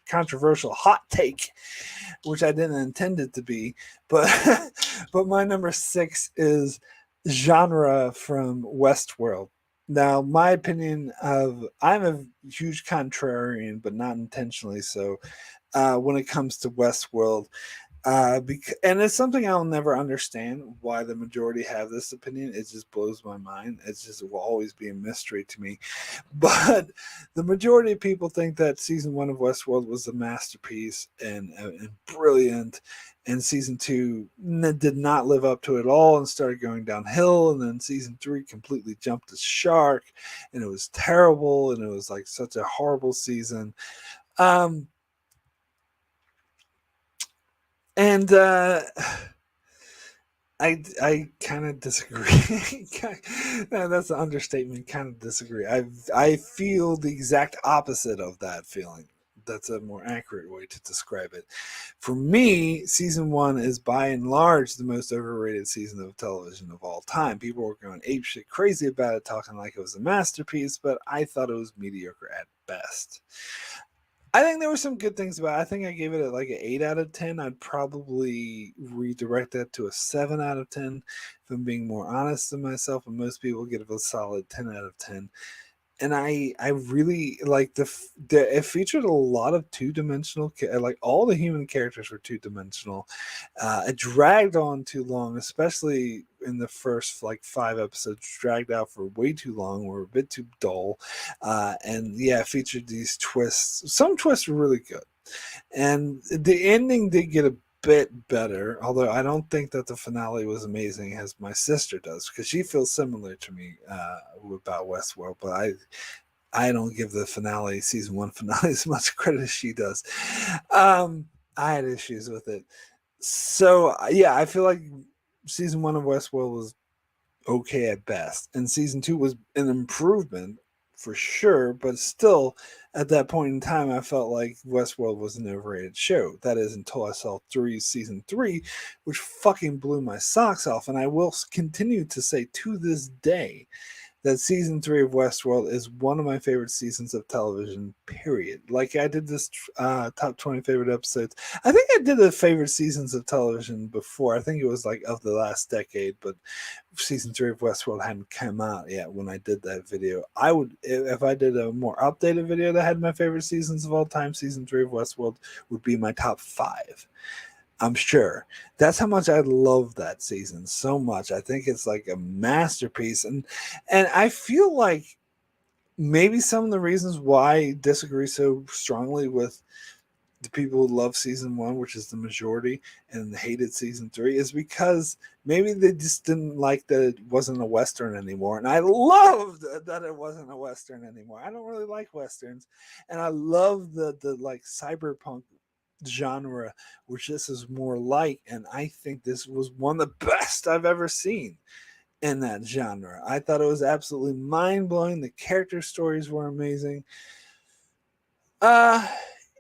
controversial hot take, which I didn't intend it to be. But but my number 6 is genre from Westworld. Now, my opinion I'm a huge contrarian, but not intentionally so. When it comes to Westworld, and it's something I'll never understand why the majority have this opinion. It just blows my mind. It will always be a mystery to me. But the majority of people think that season 1 of Westworld was a masterpiece and brilliant, and season 2 did not live up to it all and started going downhill. And then season 3 completely jumped the shark, and it was terrible, and it was like such a horrible season. And I kind of disagree. No, that's an understatement. Kind of disagree. I feel the exact opposite of that feeling. That's a more accurate way to describe it. For me, season 1 is by and large the most overrated season of television of all time. People were going apeshit crazy about it, talking like it was a masterpiece, but I thought it was mediocre at best. I think there were some good things about it. I think I gave it like an 8 out of 10. I'd probably redirect that to a 7 out of 10 if I'm being more honest to myself. And most people give it a solid 10 out of 10. And I really like it featured a lot of two-dimensional, like all the human characters were two-dimensional. It dragged on too long, especially in the first like 5 episodes, dragged out for way too long, were a bit too dull. And yeah, it featured these twists. Some twists were really good. And the ending did get a bit better, although I don't think that the finale was amazing as my sister does, because she feels similar to me about Westworld, but I don't give the finale, season 1 finale, as much credit as she does. I had issues with it. So yeah, I feel like season 1 of Westworld was okay at best, and season 2 was an improvement for sure, but still at that point in time I felt like Westworld was an overrated show. That is until I saw season 3, which fucking blew my socks off. And I will continue to say to this day that season 3 of Westworld is one of my favorite seasons of television, period. Like I did this top 20 favorite episodes. I think I did the favorite seasons of television before. I think it was like of the last decade, but season 3 of Westworld hadn't come out yet when I did that video. I would, if I did a more updated video that had my favorite seasons of all time, season 3 of Westworld would be my top 5. I'm sure. That's how much I love that season so much. I think it's like a masterpiece. And I feel like maybe some of the reasons why I disagree so strongly with the people who love season 1, which is the majority, and hated season 3, is because maybe they just didn't like that it wasn't a Western anymore. And I loved that it wasn't a Western anymore. I don't really like Westerns. And I love the like cyberpunk genre, which this is more like. And I think this was one of the best I've ever seen in that genre. I thought it was absolutely mind-blowing. The character stories were amazing.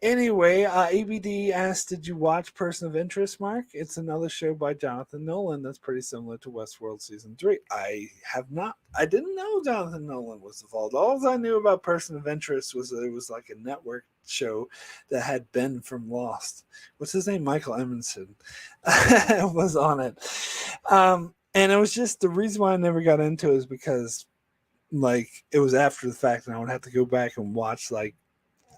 Anyway, ABD asked, did you watch Person of Interest, Mark? It's another show by Jonathan Nolan that's pretty similar to Westworld Season 3. I have not. I didn't know Jonathan Nolan was involved. All I knew about Person of Interest was that it was like a network show that had Ben from Lost. What's his name? Michael Emerson was on it. And it was just, the reason why I never got into it is because like it was after the fact and I would have to go back and watch like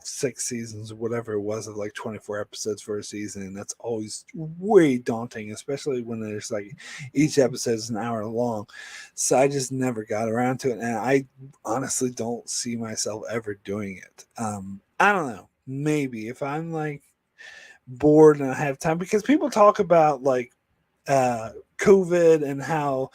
6 seasons or whatever it was of like 24 episodes for a season, and that's always way daunting, especially when there's like each episode is an hour long. So I just never got around to it, and I honestly don't see myself ever doing it. I don't know, maybe if I'm like bored and I have time, because people talk about like COVID and how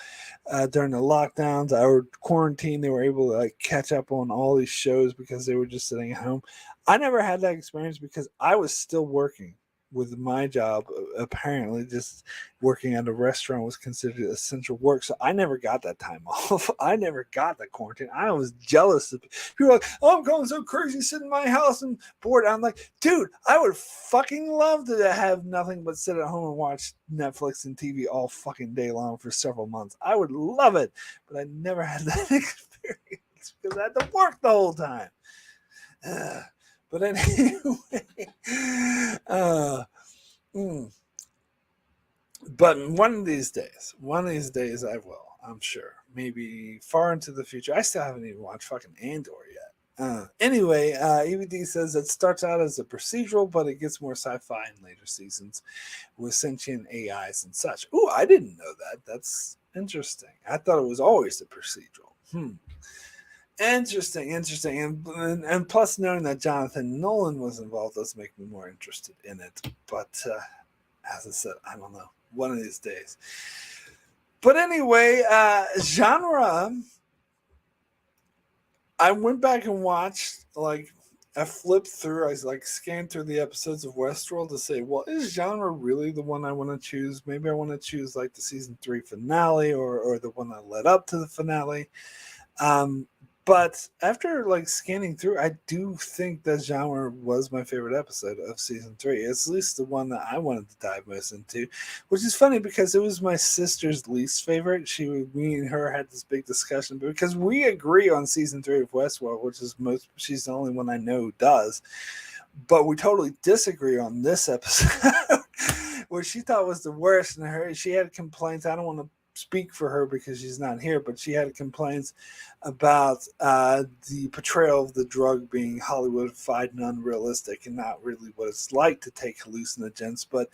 during the lockdowns or quarantine they were able to like catch up on all these shows because they were just sitting at home. I never had that experience because I was still working with my job. Apparently, just working at a restaurant was considered essential work, so I never got that time off. I never got that quarantine. I was jealous of people were like, "Oh, I'm going so crazy sitting in my house and bored." I'm like, dude, I would fucking love to have nothing but sit at home and watch Netflix and TV all fucking day long for several months. I would love it, but I never had that experience because I had to work the whole time. But anyway, uh, mm. But one of these days I will, I'm sure. Maybe far into the future. I still haven't even watched fucking Andor yet. Anyway, EVD says it starts out as a procedural, but it gets more sci-fi in later seasons with sentient AIs and such. Ooh, I didn't know that. That's interesting. I thought it was always a procedural. Interesting. And plus, knowing that Jonathan Nolan was involved does make me more interested in it. But as I said, I don't know. One of these days. But anyway, genre. I went back and watched, like, I flipped through, I like scanned through the episodes of Westworld to say, well, is genre really the one I want to choose? Maybe I want to choose like the season 3 finale or the one that led up to the finale. But after like scanning through, I do think that genre was my favorite episode of season 3. It's at least the one that I wanted to dive most into, which is funny because it was my sister's least favorite. Me and her had this big discussion, but because we agree on season 3 of Westworld, which is she's the only one I know who does, but we totally disagree on this episode, which she thought was the worst. And she had complaints. I don't want to speak for her because she's not here, but she had complaints about the portrayal of the drug being Hollywoodified and unrealistic and not really what it's like to take hallucinogens. But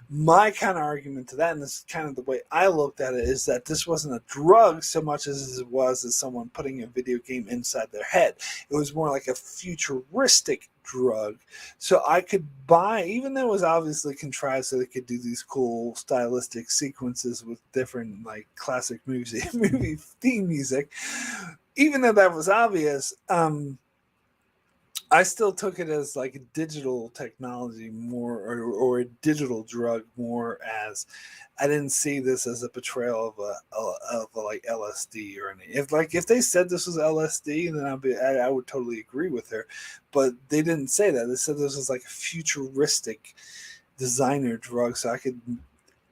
my kind of argument to that, and this is kind of the way I looked at it, is that this wasn't a drug so much as it was as someone putting a video game inside their head. It was more like a futuristic drug. So I could buy, even though it was obviously contrived so they could do these cool stylistic sequences with different like classic movie theme music, even though that was obvious, I still took it as like a digital technology more, or a digital drug more, as I didn't see this as a portrayal of a like LSD or anything. If they said this was LSD, then I would totally agree with her. But they didn't say that. They said this was like a futuristic designer drug. So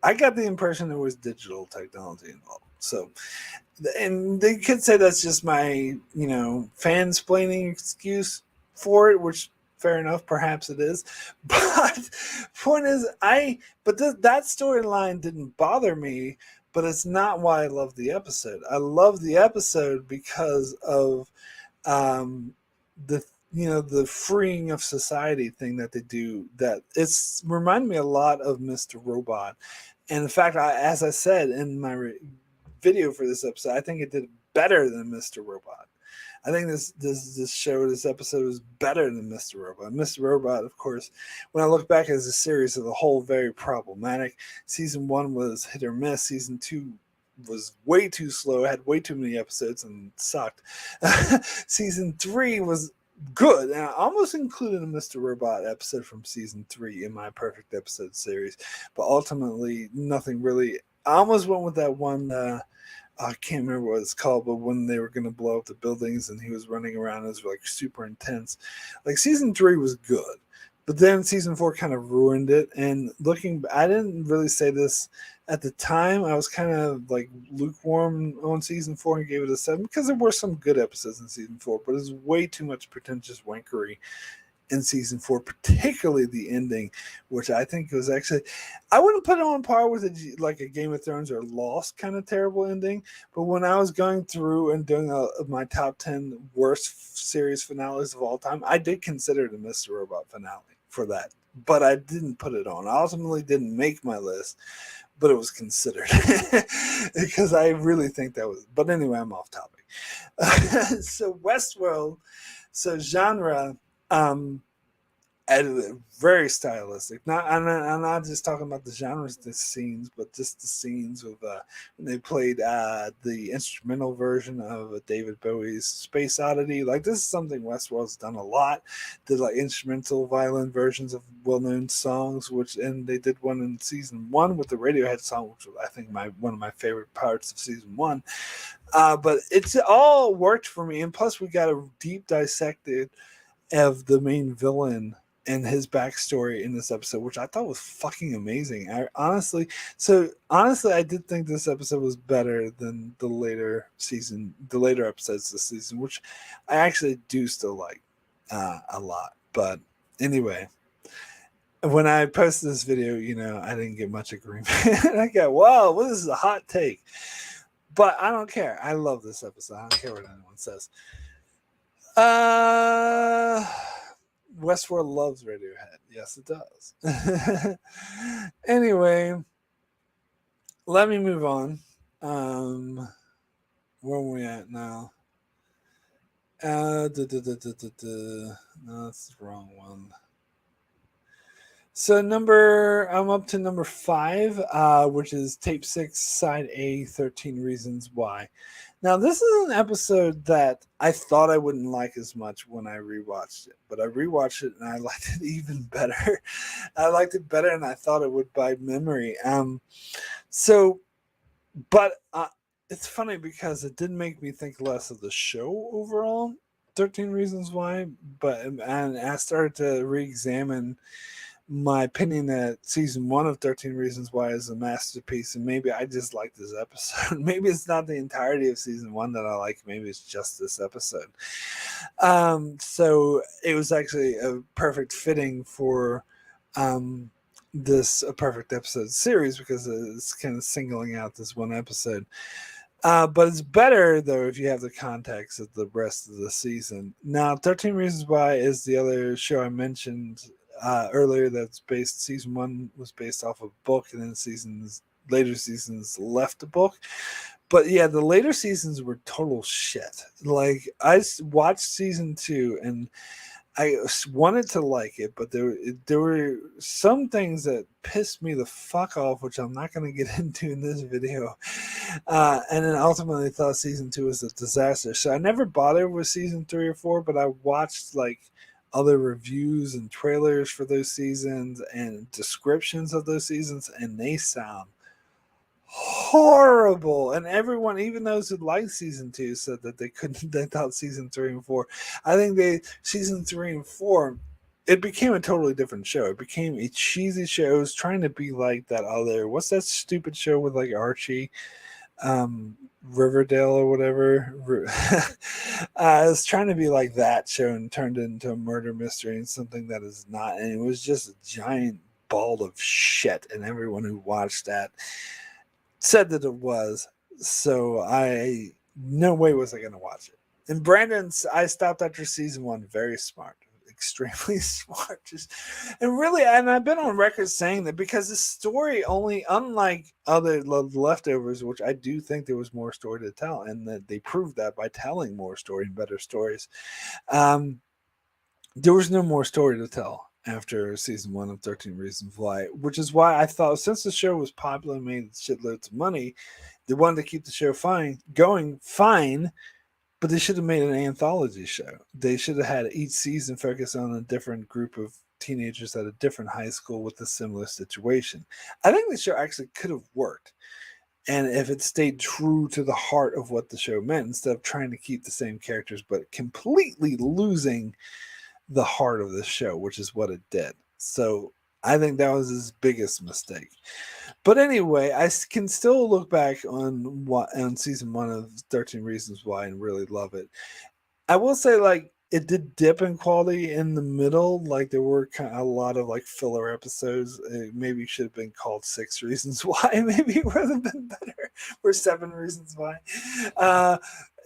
I got the impression there was digital technology involved. So, and they could say that's just my, fansplaining excuse for it, which fair enough, perhaps it is. But point is, that storyline didn't bother me, but it's not why I love the episode. I love the episode because of the freeing of society thing that they do. That it's reminded me a lot of Mr. Robot. And in fact, as I said in my video for this episode, I think it did better than Mr. Robot. I think this episode was better than Mr. Robot. Mr. Robot, of course, when I look back as a series as a whole, very problematic. Season 1 was hit or miss. Season 2 was way too slow, had way too many episodes and sucked. Season 3 was good, and I almost included a Mr. Robot episode from season 3 in my perfect episode series, but ultimately nothing really. I almost went with that one. I can't remember what it's called, but when they were going to blow up the buildings and he was running around, it was like super intense. Like season 3 was good, but then season 4 kind of ruined it. And I didn't really say this at the time. I was kind of like lukewarm on season 4 and gave it a 7 because there were some good episodes in season 4, but it was way too much pretentious wankery in season 4, particularly the ending, which I think was actually, I wouldn't put it on par with like a Game of Thrones or Lost kind of terrible ending. But when I was going through and doing my top 10 worst series finales of all time, I did consider the Mr. Robot finale for that. But I didn't put it on. I ultimately didn't make my list, but it was considered because I really think that was. But anyway, I'm off topic. So Westworld, so genre, um, very stylistic. I'm not just talking about the genres, the scenes, but just the scenes of when they played the instrumental version of David Bowie's Space Oddity. Like, this is something Westworld's done a lot. Did like instrumental violin versions of well-known songs, and they did one in season 1 with the Radiohead song, which was, I think, one of my favorite parts of season 1. But it's all worked for me, and plus we got a deep dissected of the main villain and his backstory in this episode, which I thought was fucking amazing. Honestly, I did think this episode was better than the later episodes this season, which I actually do still like a lot. But anyway, when I posted this video, I didn't get much agreement. I got, wow, well, this is a hot take. But I don't care. I love this episode. I don't care what anyone says. Westworld loves Radiohead. Yes, it does. Anyway, let me move on. Where are we at now? No, that's the wrong one. So I'm up to number 5, which is tape 6, side A, 13 Reasons Why. Now, this is an episode that I thought I wouldn't like as much when I rewatched it, but I rewatched it and I liked it even better. I liked it better than I thought it would by memory. It's funny because it didn't make me think less of the show overall, 13 Reasons Why, and I started to re-examine my opinion that season 1 of 13 Reasons Why is a masterpiece, and maybe I just like this episode. Maybe it's not the entirety of season 1 that I like. Maybe it's just this episode. So it was actually a perfect fitting for this a perfect episode series because it's kind of singling out this one episode. But it's better, though, if you have the context of the rest of the season. Now, 13 Reasons Why is the other show I mentioned earlier that's based. Season 1 was based off a book, and then later seasons left the book. But yeah, the later seasons were total shit. Like, I watched season 2 and I wanted to like it, but there were some things that pissed me the fuck off, which I'm not going to get into in this video. And then ultimately thought season 2 was a disaster. So I never bothered with season 3 or 4, but I watched like other reviews and trailers for those seasons and descriptions of those seasons, and they sound horrible. And everyone, even those who liked season 2, said that they thought season 3 and 4. I think season 3 and 4, it became a totally different show. It became a cheesy show. It was trying to be like that other, what's that stupid show with like Archie? Riverdale or whatever. I was trying to be like that show and turned it into a murder mystery and something that is not. And it was just a giant ball of shit. And everyone who watched that said that it was. So no way was I going to watch it. And I stopped after season 1. Very smart. Extremely smart. And I've been on record saying that because the story unlike other leftovers, which I do think there was more story to tell, and that they proved that by telling more story and better stories. There was no more story to tell after season 1 of 13 Reasons Why, which is why I thought, since the show was popular and made shitloads of money, they wanted to keep the show going fine. But they should have made an anthology show. They should have had each season focus on a different group of teenagers at a different high school with a similar situation. I think the show actually could have worked. And if it stayed true to the heart of what the show meant, instead of trying to keep the same characters, but completely losing the heart of the show, which is what it did. So I think that was his biggest mistake. But anyway, I can still look back on season 1 of 13 Reasons Why and really love it. I will say, like, it did dip in quality in the middle. Like there were a lot of like filler episodes. It maybe should have been called 6 Reasons Why. Maybe it would have been better. Or 7 Reasons Why. Uh,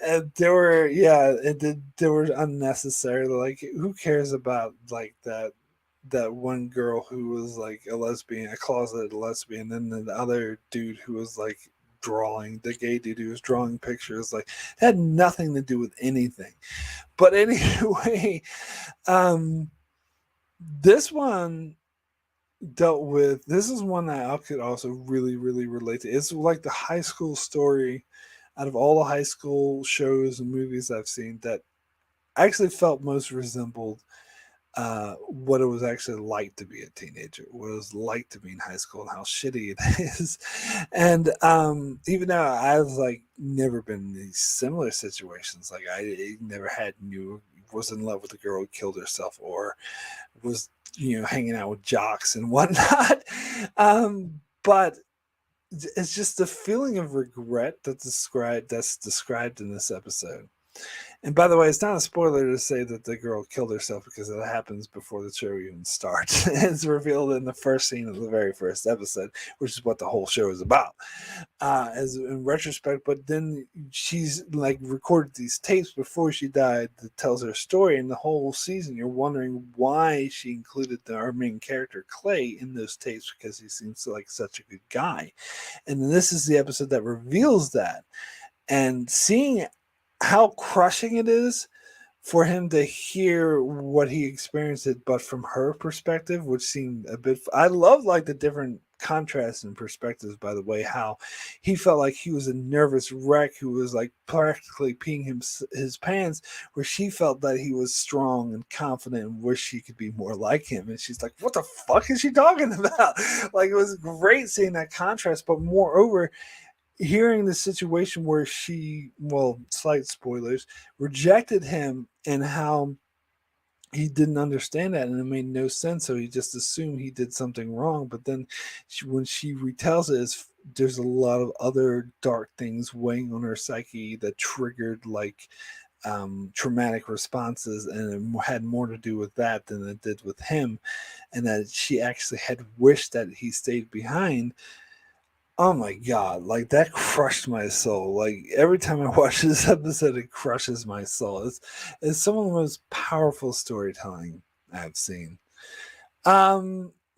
and there were, yeah, it did. There were unnecessary. Like who cares about like that one girl who was like a lesbian, a closeted lesbian, and then the other dude who was like drawing, the gay dude who was drawing pictures, like it had nothing to do with anything. But anyway, um, this one dealt with. This is one that I could also really, really relate to. It's like the high school story out of all the high school shows and movies I've seen that actually felt most resembled what it was actually like to be a teenager, what it was like to be in high school, and how shitty it is. And even though I've like never been in these similar situations, like I never had was in love with a girl who killed herself or was hanging out with jocks and whatnot. But it's just the feeling of regret that's described in this episode. And by the way, it's not a spoiler to say that the girl killed herself because it happens before the show even starts. It's revealed in the first scene of the very first episode, which is what the whole show is about. As in retrospect, but then she's like recorded these tapes before she died that tells her story, and the whole season you're wondering why she included our main character Clay in those tapes because he seems like such a good guy. And this is the episode that reveals that. And seeing how crushing it is for him to hear what he experienced it, but from her perspective, which seemed a bit. I love like the different contrasts and perspectives. By the way, how he felt like he was a nervous wreck who was like practically peeing his pants, where she felt that he was strong and confident and wished she could be more like him. And she's like, "What the fuck is she talking about?" Like it was great seeing that contrast, but moreover hearing the situation where she, well, slight spoilers, rejected him and how he didn't understand that and it made no sense. So he just assumed he did something wrong. But then when she retells it, there's a lot of other dark things weighing on her psyche that triggered like traumatic responses, and it had more to do with that than it did with him, and that she actually had wished that he stayed behind. Oh my god, like that crushed my soul. Like every time I watch this episode, it crushes my soul. It's some of the most powerful storytelling I've seen.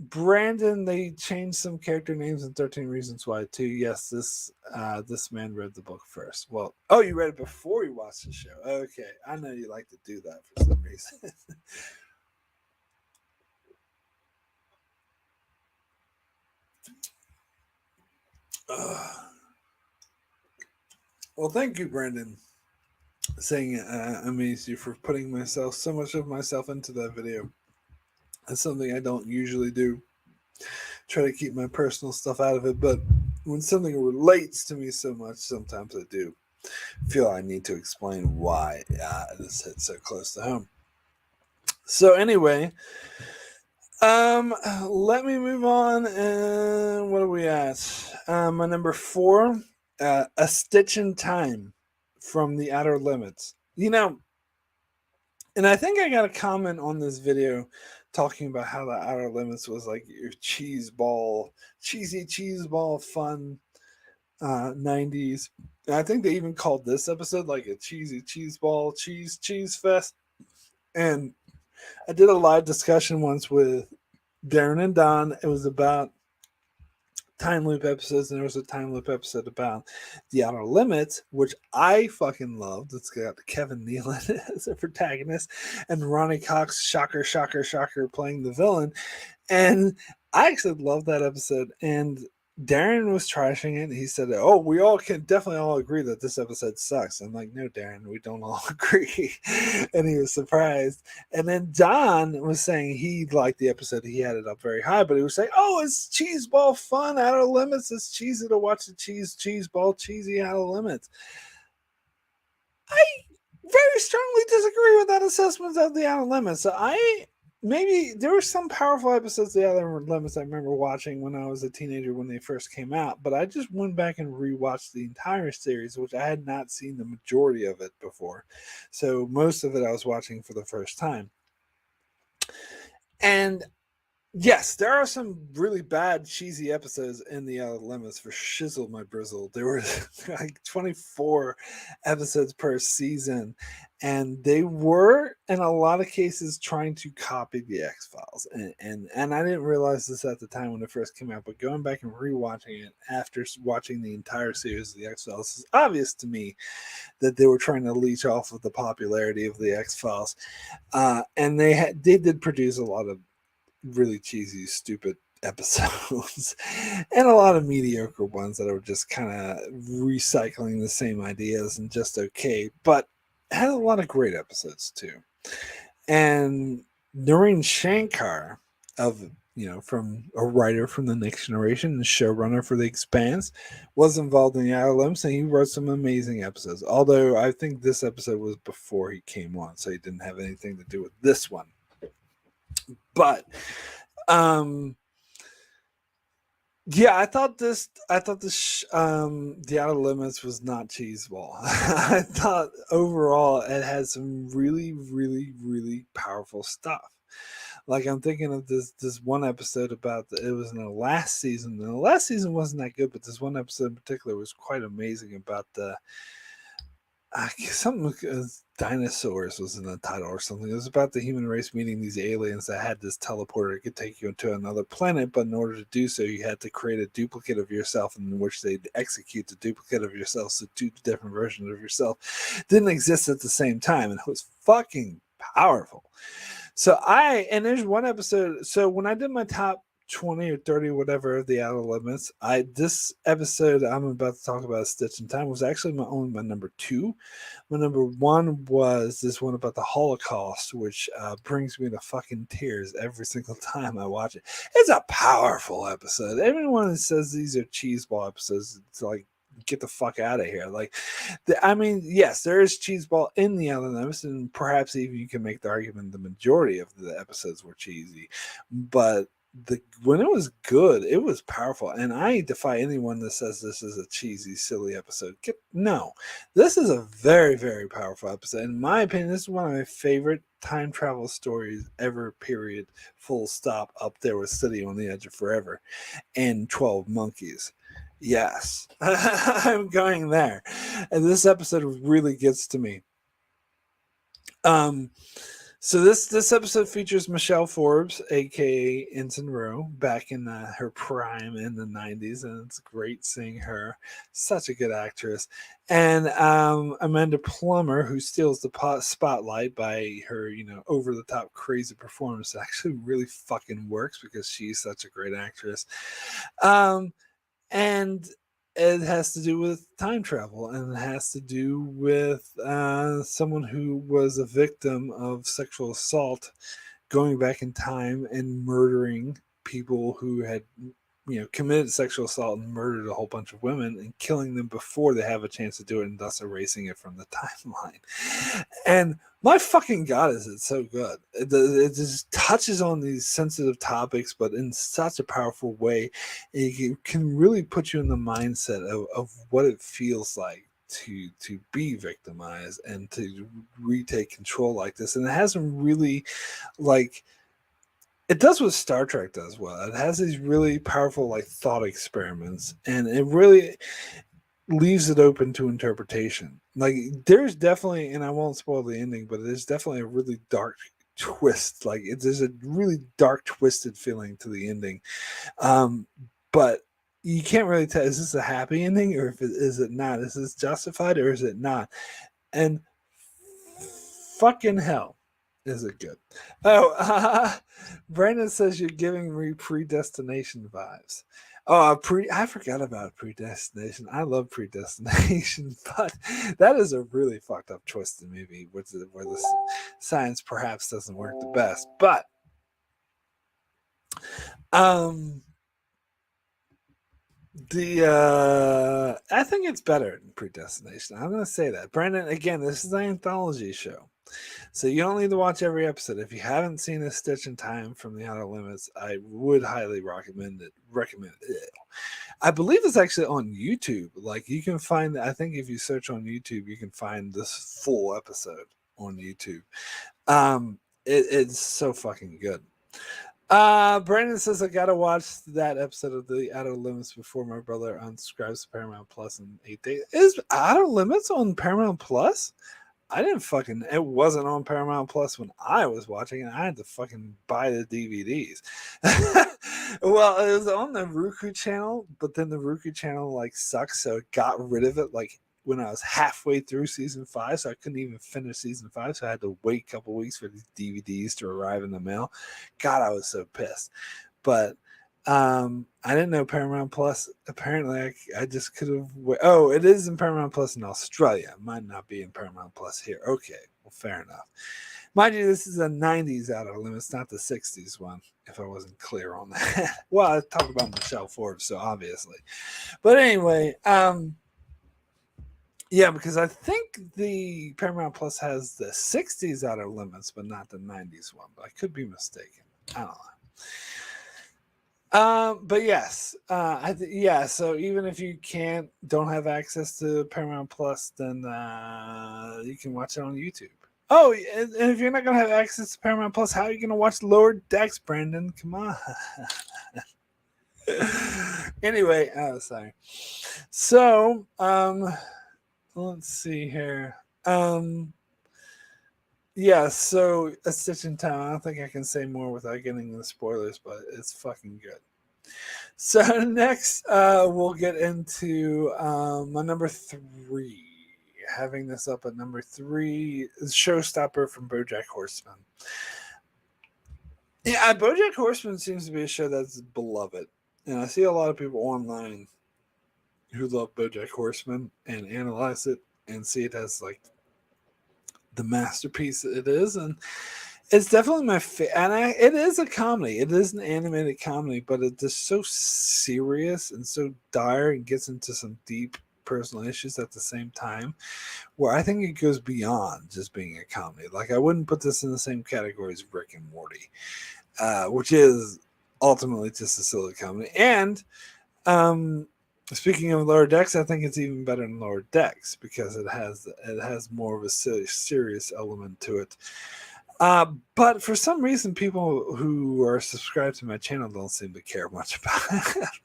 Brandon, they changed some character names in 13 Reasons Why too. Yes, this man read the book first. Well, oh, you read it before you watched the show. Okay, I know you like to do that for some reason. Well, thank you, Brandon. Saying amaze you for putting so much of myself into that video. That's something I don't usually do. Try to keep my personal stuff out of it, but when something relates to me so much, sometimes I do feel I need to explain why this hits so close to home. So anyway, let me move on. And what are we at? My number 4, A Stitch in Time from The Outer Limits. And I think I got a comment on this video talking about how The Outer Limits was like your cheesy cheese ball fun 90s. And I think they even called this episode like a cheesy cheese ball cheese fest. And I did a live discussion once with Darren and Don. It was about time loop episodes, and there was a time loop episode about The Outer Limits, which I fucking loved. It's got Kevin Nealon as a protagonist and Ronnie Cox, shocker, playing the villain. And I actually loved that episode. And Darren was trashing it. He said, "Oh, we all can definitely all agree that this episode sucks." I'm like, "No, Darren, we don't all agree." And he was surprised. And then Don was saying he liked the episode. He had it up very high, but he was saying, "Oh, it's cheese ball fun, Outer Limits. It's cheesy to watch the cheese ball, cheesy Outer Limits." I very strongly disagree with that assessment of the Outer Limits. I maybe there were some powerful episodes of The Outer Limits I remember watching when I was a teenager when they first came out, but I just went back and rewatched the entire series, which I had not seen the majority of it before. So most of it I was watching for the first time. And yes, there are some really bad, cheesy episodes in The Outer Limits for shizzle my brizzle. There were like 24 episodes per season, and they were, in a lot of cases, trying to copy the X Files. And I didn't realize this at the time when it first came out, but going back and rewatching it after watching the entire series of the X Files, it's obvious to me that they were trying to leech off of the popularity of the X Files. And they did produce a lot of really cheesy, stupid episodes and a lot of mediocre ones that are just kind of recycling the same ideas and just okay, but had a lot of great episodes too. And Noreen Shankar, of from a writer from the Next Generation and showrunner for The Expanse, was involved in the Outer Limits, and he wrote some amazing episodes. Although I think this episode was before he came on, so he didn't have anything to do with this one. But yeah, I thought this The Outer Limits was not cheeseball. I thought overall it had some really, really, really powerful stuff. Like, I'm thinking of this one episode about it was in the last season. And the last season wasn't that good, but this one episode in particular was quite amazing about the something dinosaurs was in the title or something. It was about the human race meeting these aliens that had this teleporter that could take you to another planet, but in order to do so, you had to create a duplicate of yourself, in which they'd execute the duplicate of yourself, so two different versions of yourself didn't exist at the same time, and it was fucking powerful. So there's one episode. So when I did my top 20 or 30 whatever of the Outer Limits, this episode I'm about to talk about, Stitch in Time, was actually my number 2. My number 1 was this one about the Holocaust, which brings me to fucking tears every single time I watch it. It's a powerful episode. Everyone that says these are cheeseball episodes, it's like, get the fuck out of here. Like, yes, there is cheeseball in the Outer Limits, and perhaps even you can make the argument the majority of the episodes were cheesy, but when it was good, it was powerful. And I defy anyone that says this is a cheesy, silly episode. No, this is a very, very powerful episode. In my opinion, this is one of my favorite time travel stories ever, period, full stop, up there with City on the Edge of Forever and 12 Monkeys. Yes, I'm going there. And this episode really gets to me. So this episode features Michelle Forbes, aka Ensign Rowe, back in her prime in the 90s, and it's great seeing her. Such a good actress. And Amanda Plummer, who steals the spotlight by her, over the top crazy performance, that actually really fucking works because she's such a great actress. And it has to do with time travel, and it has to do with someone who was a victim of sexual assault, going back in time and murdering people who had committed sexual assault and murdered a whole bunch of women, and killing them before they have a chance to do it, and thus erasing it from the timeline. And my fucking god, is it so good. It just touches on these sensitive topics, but in such a powerful way. It can really put you in the mindset of what it feels like to be victimized and to retake control like this. And it has some really, like, it does what Star Trek does well. It has these really powerful, like, thought experiments, and it really leaves it open to interpretation. Like, there's definitely, and I won't spoil the ending, but there's definitely a really dark twist. Like, there's a really dark, twisted feeling to the ending. But you can't really tell, is this a happy ending, or is it not? Is this justified, or is it not? And fucking hell, is it good? Oh, Brandon says you're giving me Predestination vibes. Oh, I forgot about Predestination. I love Predestination, but that is a really fucked up twisted movie where the science perhaps doesn't work the best. But I think it's better than Predestination. I'm gonna say that. Brandon, again, this is an anthology show. So you don't need to watch every episode. If you haven't seen A Stitch in Time from the Outer Limits, I would highly recommend it. I believe it's actually on YouTube. Like you can find, I think if you search on YouTube, you can find this full episode on YouTube. It's so fucking good. Brandon says I gotta watch that episode of the Outer Limits before my brother unsubscribes to Paramount Plus in 8 days. Is Outer Limits on Paramount Plus? I didn't fucking. It wasn't on Paramount Plus when I was watching it. I had to fucking buy the DVDs. Well, it was on the Roku channel, but then the Roku channel like sucks, so it got rid of it like when I was halfway through season 5, so I couldn't even finish season 5, so I had to wait a couple weeks for these DVDs to arrive in the mail. God, I was so pissed. But I didn't know Paramount Plus. Apparently, I just could have. Oh, it is in Paramount Plus in Australia. It might not be in Paramount Plus here. Okay, well, fair enough. Mind you, this is a 90s Outer Limits, not the 60s one, if I wasn't clear on that. Well, I talked about Michelle Forbes, so obviously. But anyway, yeah, because I think the Paramount Plus has the 60s Outer Limits, but not the 90s one. But I could be mistaken. I don't know. But yes, yeah. So even if you don't have access to Paramount Plus, then you can watch it on YouTube. Oh, and if you're not gonna have access to Paramount Plus, how are you gonna watch Lower Decks, Brandon? Come on. Anyway, sorry. So, let's see here. Yeah, so A Stitch in Time. I don't think I can say more without getting into the spoilers, but it's fucking good. So next, we'll get into my number 3. Having this up at number 3 is Showstopper from BoJack Horseman. Yeah, BoJack Horseman seems to be a show that's beloved, and I see a lot of people online who love BoJack Horseman and analyze it and see it as like the masterpiece it is, and it's definitely my favorite. And it is a comedy. It is an animated comedy, but it's just so serious and so dire and gets into some deep personal issues at the same time, where I think it goes beyond just being a comedy. Like I wouldn't put this in the same category as Rick and Morty, which is ultimately just a silly comedy. And speaking of Lower Decks, I think it's even better than Lower Decks because it has more of a serious element to it. But for some reason, people who are subscribed to my channel don't seem to care much about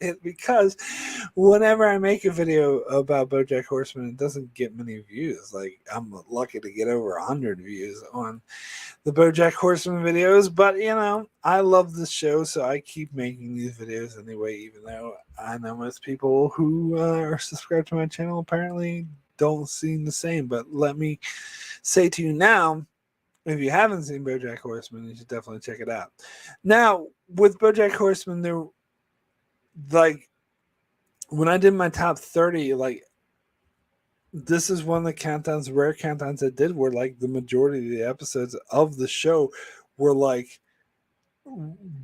it because whenever I make a video about BoJack Horseman, it doesn't get many views. Like I'm lucky to get over 100 views on the BoJack Horseman videos, but you know, I love the show, so I keep making these videos anyway, even though I know most people who are subscribed to my channel apparently don't seem the same. But let me say to you now, if you haven't seen BoJack Horseman, you should definitely check it out. Now, with BoJack Horseman, there, like, when I did my top 30, like, this is one of the countdowns, rare countdowns I did, where like the majority of the episodes of the show were like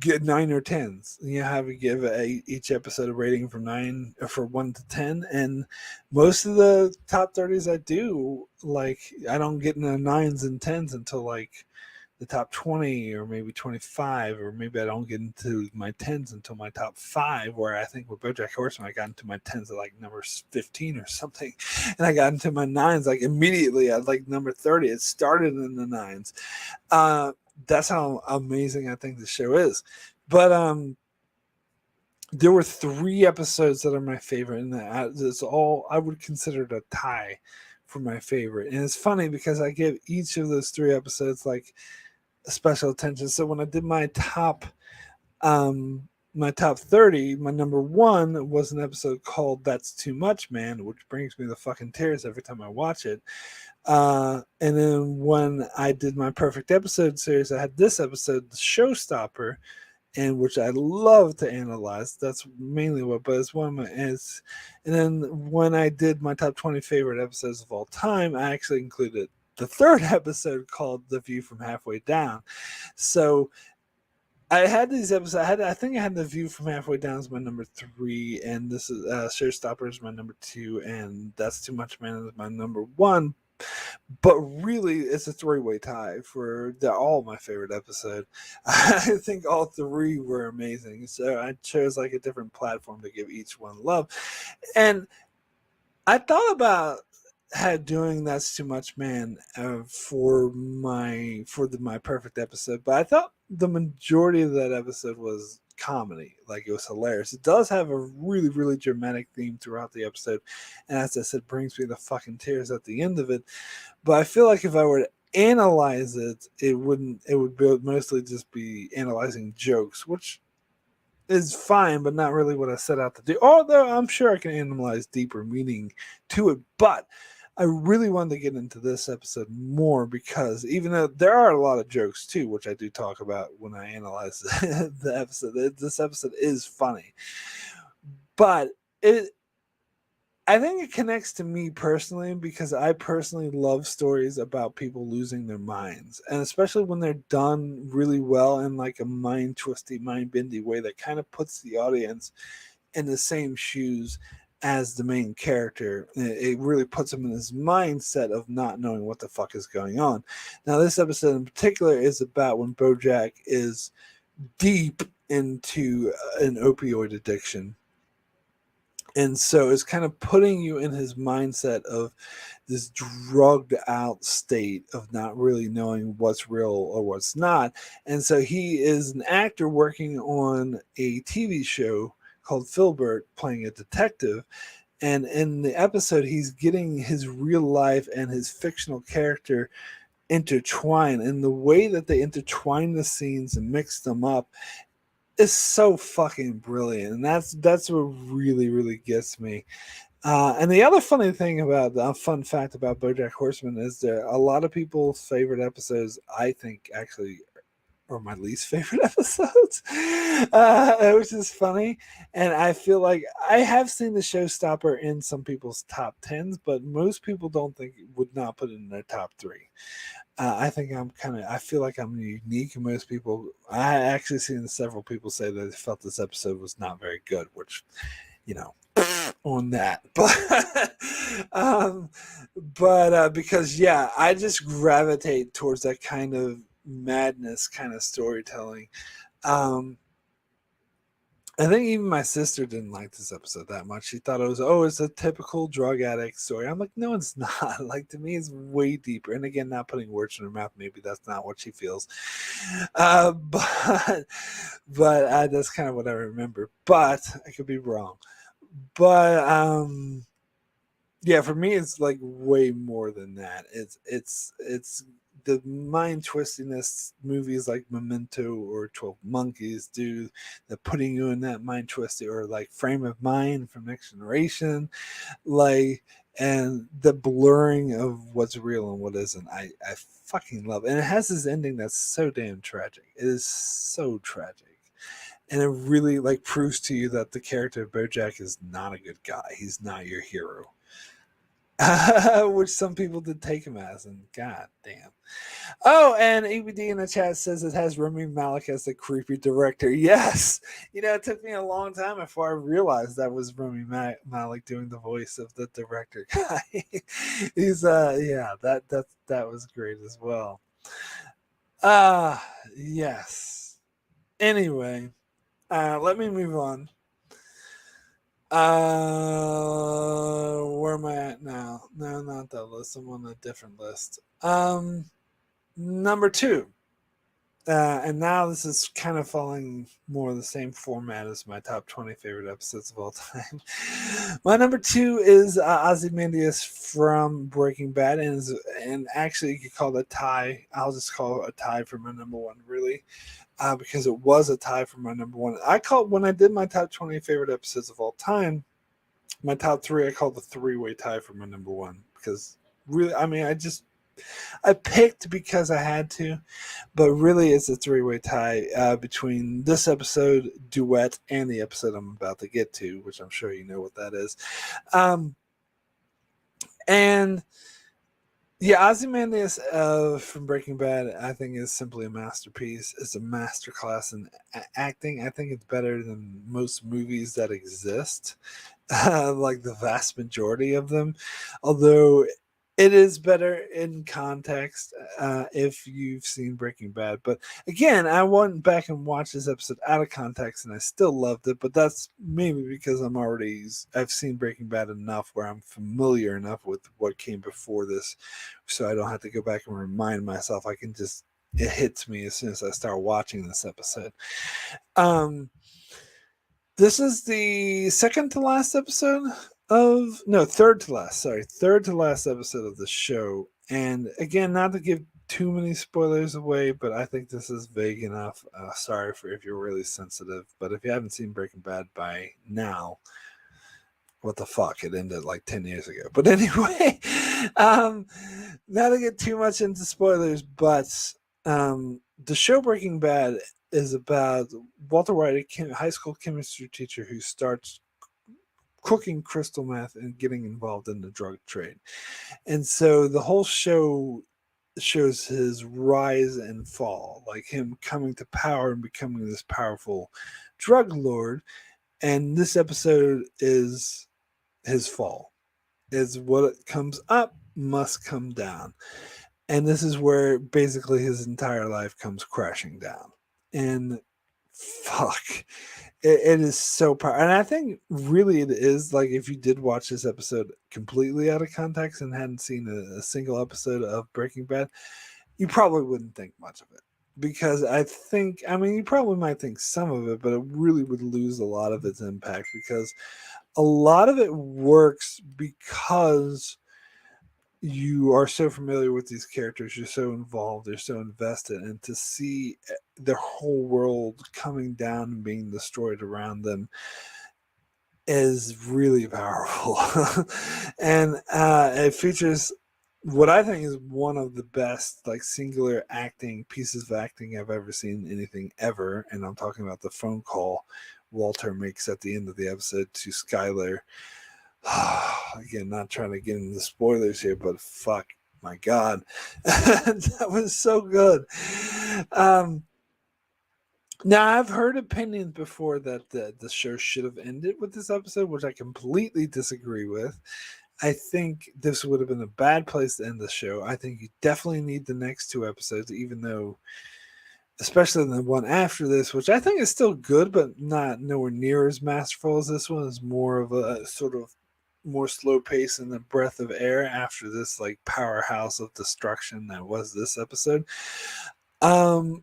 get 9 or 10s. You have to give each episode a rating from 1 to 10, and most of the top 30s I do, like I don't get into 9s and 10s until like the top 20 or maybe 25, or maybe I don't get into my 10s until my top 5, where I think with BoJack Horseman I got into my 10s at like number 15 or something, and I got into my 9s like immediately at like number 30. It started in the 9s. That's how amazing I think the show is. But there were 3 episodes that are my favorite, and it's all I would consider it a tie for my favorite. And it's funny because I give each of those 3 episodes like special attention. So when I did my top 30, my number 1 was an episode called That's Too Much, Man, which brings me the fucking tears every time I watch it. And then when I did my perfect episode series, I had this episode, The Showstopper, and which I love to analyze. That's mainly what, but it's one of my, and then when I did my top 20 favorite episodes of all time, I actually included the 3rd episode called The View from Halfway Down. So I had these episodes. I think I had The View from Halfway Down as my number 3, and this is Showstopper is my number 2, and That's Too Much, Man is my number 1. But really, it's a three-way tie for all my favorite episode. I think all three were amazing. So I chose like a different platform to give each one love. And I thought about doing That's Too Much Man for my perfect episode, but I thought the majority of that episode was comedy. Like, it was hilarious. It does have a really, really dramatic theme throughout the episode, and as I said, brings me to fucking tears at the end of it. But I feel like if I were to analyze it, it wouldn't. It would mostly just be analyzing jokes, which is fine, but not really what I set out to do. Although I'm sure I can analyze deeper meaning to it. But I really wanted to get into this episode more because even though there are a lot of jokes too, which I do talk about when I analyze the episode, this episode is funny. But I think it connects to me personally because I personally love stories about people losing their minds, and especially when they're done really well in like a mind twisty, mind bendy way that kind of puts the audience in the same shoes as the main character. It really puts him in his mindset of not knowing what the fuck is going on. Now, this episode in particular is about when BoJack is deep into an opioid addiction, and so it's kind of putting you in his mindset of this drugged out state of not really knowing what's real or what's not. And so he is an actor working on a TV show called Filbert, playing a detective. And in the episode, he's getting his real life and his fictional character intertwined. And the way that they intertwine the scenes and mix them up is so fucking brilliant, and that's what really, really gets me. And the other funny thing about the fun fact about BoJack Horseman is there a lot of people's favorite episodes. I think actually are my least favorite episodes, which is funny. And I feel like I have seen the Showstopper in some people's top tens, but most people don't think would not put it in their top three. I think I feel like I'm unique. Most people, I actually seen several people say that they felt this episode was not very good, which, you know, on that. But because, yeah, I just gravitate towards that kind of madness kind of storytelling. Um, I think even my sister didn't like this episode that much. She thought it's a typical drug addict story. I'm like, no, it's not. Like, to me, it's way deeper. And again, not putting words in her mouth. Maybe that's not what she feels. But that's kind of what I remember. But I could be wrong. But yeah, for me, it's like way more than that. It's the mind twistiness movies like Memento or 12 Monkeys do, the putting you in that mind twisty, or like Frame of Mind from Next Generation, like, and the blurring of what's real and what isn't. I fucking love it. And it has this ending that's so damn tragic. It is so tragic. And it really like proves to you that the character of BoJack is not a good guy. He's not your hero. Which some people did take him as, and god damn. Oh, and ABD in the chat says it has Rami Malek as the creepy director. Yes, it took me a long time before I realized that was Rami Malek doing the voice of the director guy. He's yeah, that was great as well. Yes. Anyway, let me move on. Where am I at now? No, not that list. I'm on a different list. Number two. And now this is kind of following more the same format as my top 20 favorite episodes of all time. My number two is Ozymandias from Breaking Bad, and actually you could call it a tie. I'll just call it a tie for my number one, really. Because it was a tie for my number one. When I did my top 20 favorite episodes of all time, my top three, I called the three-way tie for my number one. Because really, I mean, I picked because I had to, but really it's a three-way tie between this episode, Duet, and the episode I'm about to get to, which I'm sure you know what that is. And yeah, Ozymandias from Breaking Bad, I think, is simply a masterpiece. It's a masterclass in acting. I think it's better than most movies that exist, like the vast majority of them. Although It is better in context if you've seen Breaking Bad. But again, I went back and watched this episode out of context, and I still loved it. But that's maybe because I've seen Breaking Bad enough where I'm familiar enough with what came before this, so I don't have to go back and remind myself. I can just it hits me as soon as I start watching this episode. Um, this is the second to last episode of no third to last. Sorry, third to last episode of the show. And again, not to give too many spoilers away, but I think this is vague enough. Sorry for if you're really sensitive, but if you haven't seen Breaking Bad by now, what the fuck? It ended like 10 years ago. But anyway, um, not to get too much into spoilers, but the show Breaking Bad is about Walter White, a high school chemistry teacher who starts cooking crystal meth and getting involved in the drug trade. And so the whole show shows his rise and fall, like him coming to power and becoming this powerful drug lord. And this episode is his fall. Is what comes up must come down. And this is where basically his entire life comes crashing down. And fuck, it is so powerful. And I think really it is like if you did watch this episode completely out of context and hadn't seen a single episode of Breaking Bad, you probably wouldn't think much of it. Because I mean, you probably might think some of it, but it really would lose a lot of its impact because a lot of it works because you are so familiar with these characters, you're so involved, you're so invested, and to see their whole world coming down and being destroyed around them is really powerful. And it features what I think is one of the best like singular acting pieces of acting I've ever seen anything ever, and I'm talking about the phone call Walter makes at the end of the episode to Skylar. Again, not trying to get into spoilers here, but fuck my god, that was so good. Um, Now I've heard opinions before that the show should have ended with this episode, which I completely disagree with. I think this would have been a bad place to end the show. I think you definitely need the next two episodes, even though, especially the one after this, which I think is still good, but not nowhere near as masterful as this one. Is more of a sort of more slow pace and a breath of air after this like powerhouse of destruction that was this episode. Um,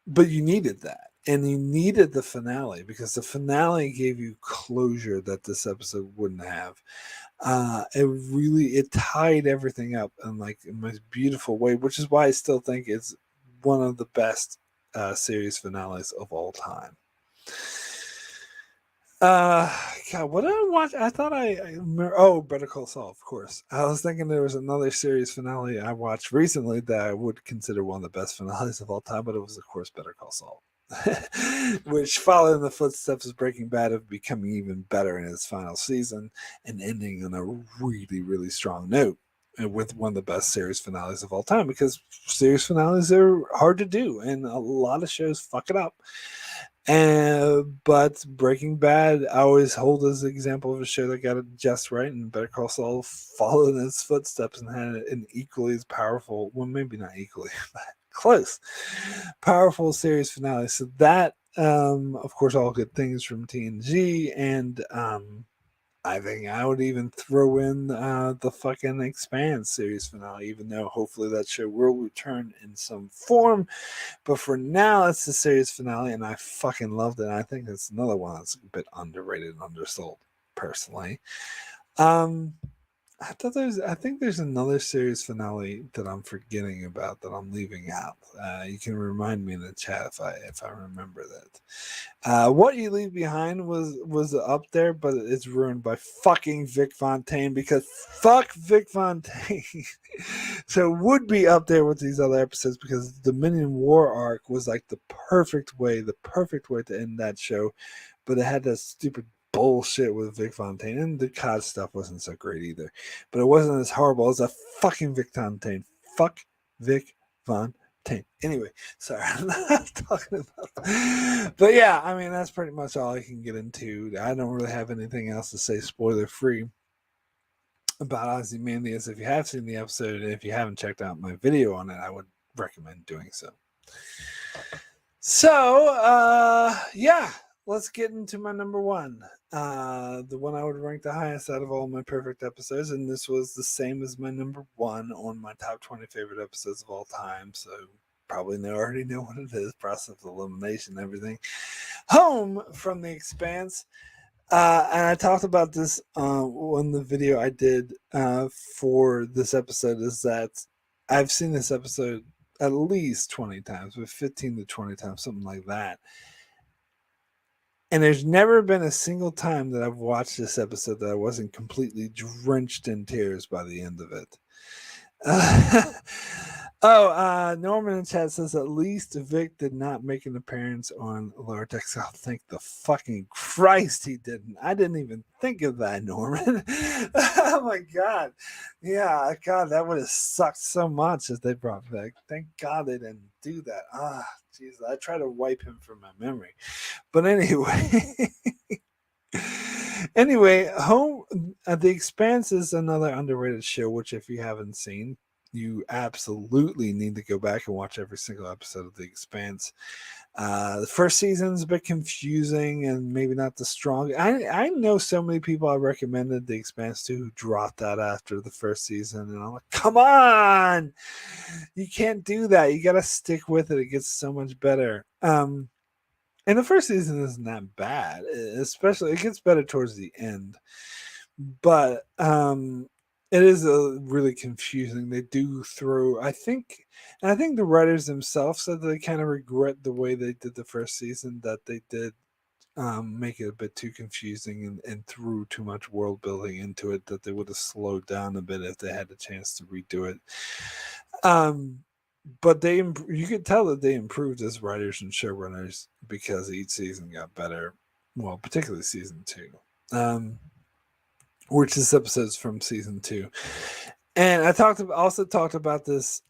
but you needed that. And you needed the finale because the finale gave you closure that this episode wouldn't have. It tied everything up in like a most beautiful way, which is why I still think it's one of the best series finales of all time. God, what did I watch? I thought oh, Better Call Saul, of course. I was thinking there was another series finale I watched recently that I would consider one of the best finales of all time, but it was, of course, Better Call Saul, which followed in the footsteps of Breaking Bad of becoming even better in its final season and ending on a really, really strong note and with one of the best series finales of all time because series finales are hard to do and a lot of shows fuck it up. But Breaking Bad, I always hold as an example of a show that got it just right, and Better Call Saul followed in its footsteps and had an equally as powerful, well, maybe not equally, but close, powerful series finale. So that, of course, all good things from TNG, and I think I would even throw in the fucking Expanse series finale, even though hopefully that show will return in some form. But for now, it's the series finale, and I fucking loved it. And I think it's another one that's a bit underrated and undersold, personally. Um, I think there's another series finale that I'm forgetting about that I'm leaving out. You can remind me in the chat if I remember that. What You Leave Behind was up there, but it's ruined by fucking Vic Fontaine because fuck Vic Fontaine. So it would be up there with these other episodes because the Dominion War arc was like the perfect way to end that show, but it had that stupid bullshit with Vic Fontaine, and the COD stuff wasn't so great either. But it wasn't as horrible as a fucking Vic Fontaine. Fuck Vic Fontaine. Anyway, sorry, I'm not talking about that. But yeah, I mean, that's pretty much all I can get into. I don't really have anything else to say spoiler free. about Ozymandias. If you have seen the episode, and if you haven't checked out my video on it, I would recommend doing so. So, yeah, let's get into my number one. The one I would rank the highest out of all my perfect episodes, and this was the same as my number one on my top 20 favorite episodes of all time. So, probably already know what it is, process of elimination, everything. Home from the Expanse. And I talked about this on the video I did for this episode, is that I've seen this episode at least 20 times, with 15 to 20 times, something like that. And there's never been a single time that I've watched this episode that I wasn't completely drenched in tears by the end of it. Norman in chat says at least Vic did not make an appearance on Lower Decks. Oh, thank the fucking Christ he didn't. I didn't even think of that, Norman. Oh my God. Yeah, God, that would have sucked so much if they brought Vic. Thank God they didn't do that. Jeez, I try to wipe him from my memory. But anyway. Anyway, The Expanse is another underrated show, which if you haven't seen, you absolutely need to go back and watch every single episode of The Expanse. The first season's a bit confusing and maybe not the strong. I know so many people I recommended The Expanse to who dropped out after the first season, and I'm like, come on, you can't do that. You got to stick with it. It gets so much better. And the first season isn't that bad, especially it gets better towards the end. But it is really confusing. They do throw, I think the writers themselves said that they kind of regret the way they did the first season, that they did make it a bit too confusing and threw too much world building into it, that they would have slowed down a bit if they had the chance to redo it. But you could tell that they improved as writers and showrunners because each season got better. Well, particularly season 2. Which is episodes from season 2. And I also talked about this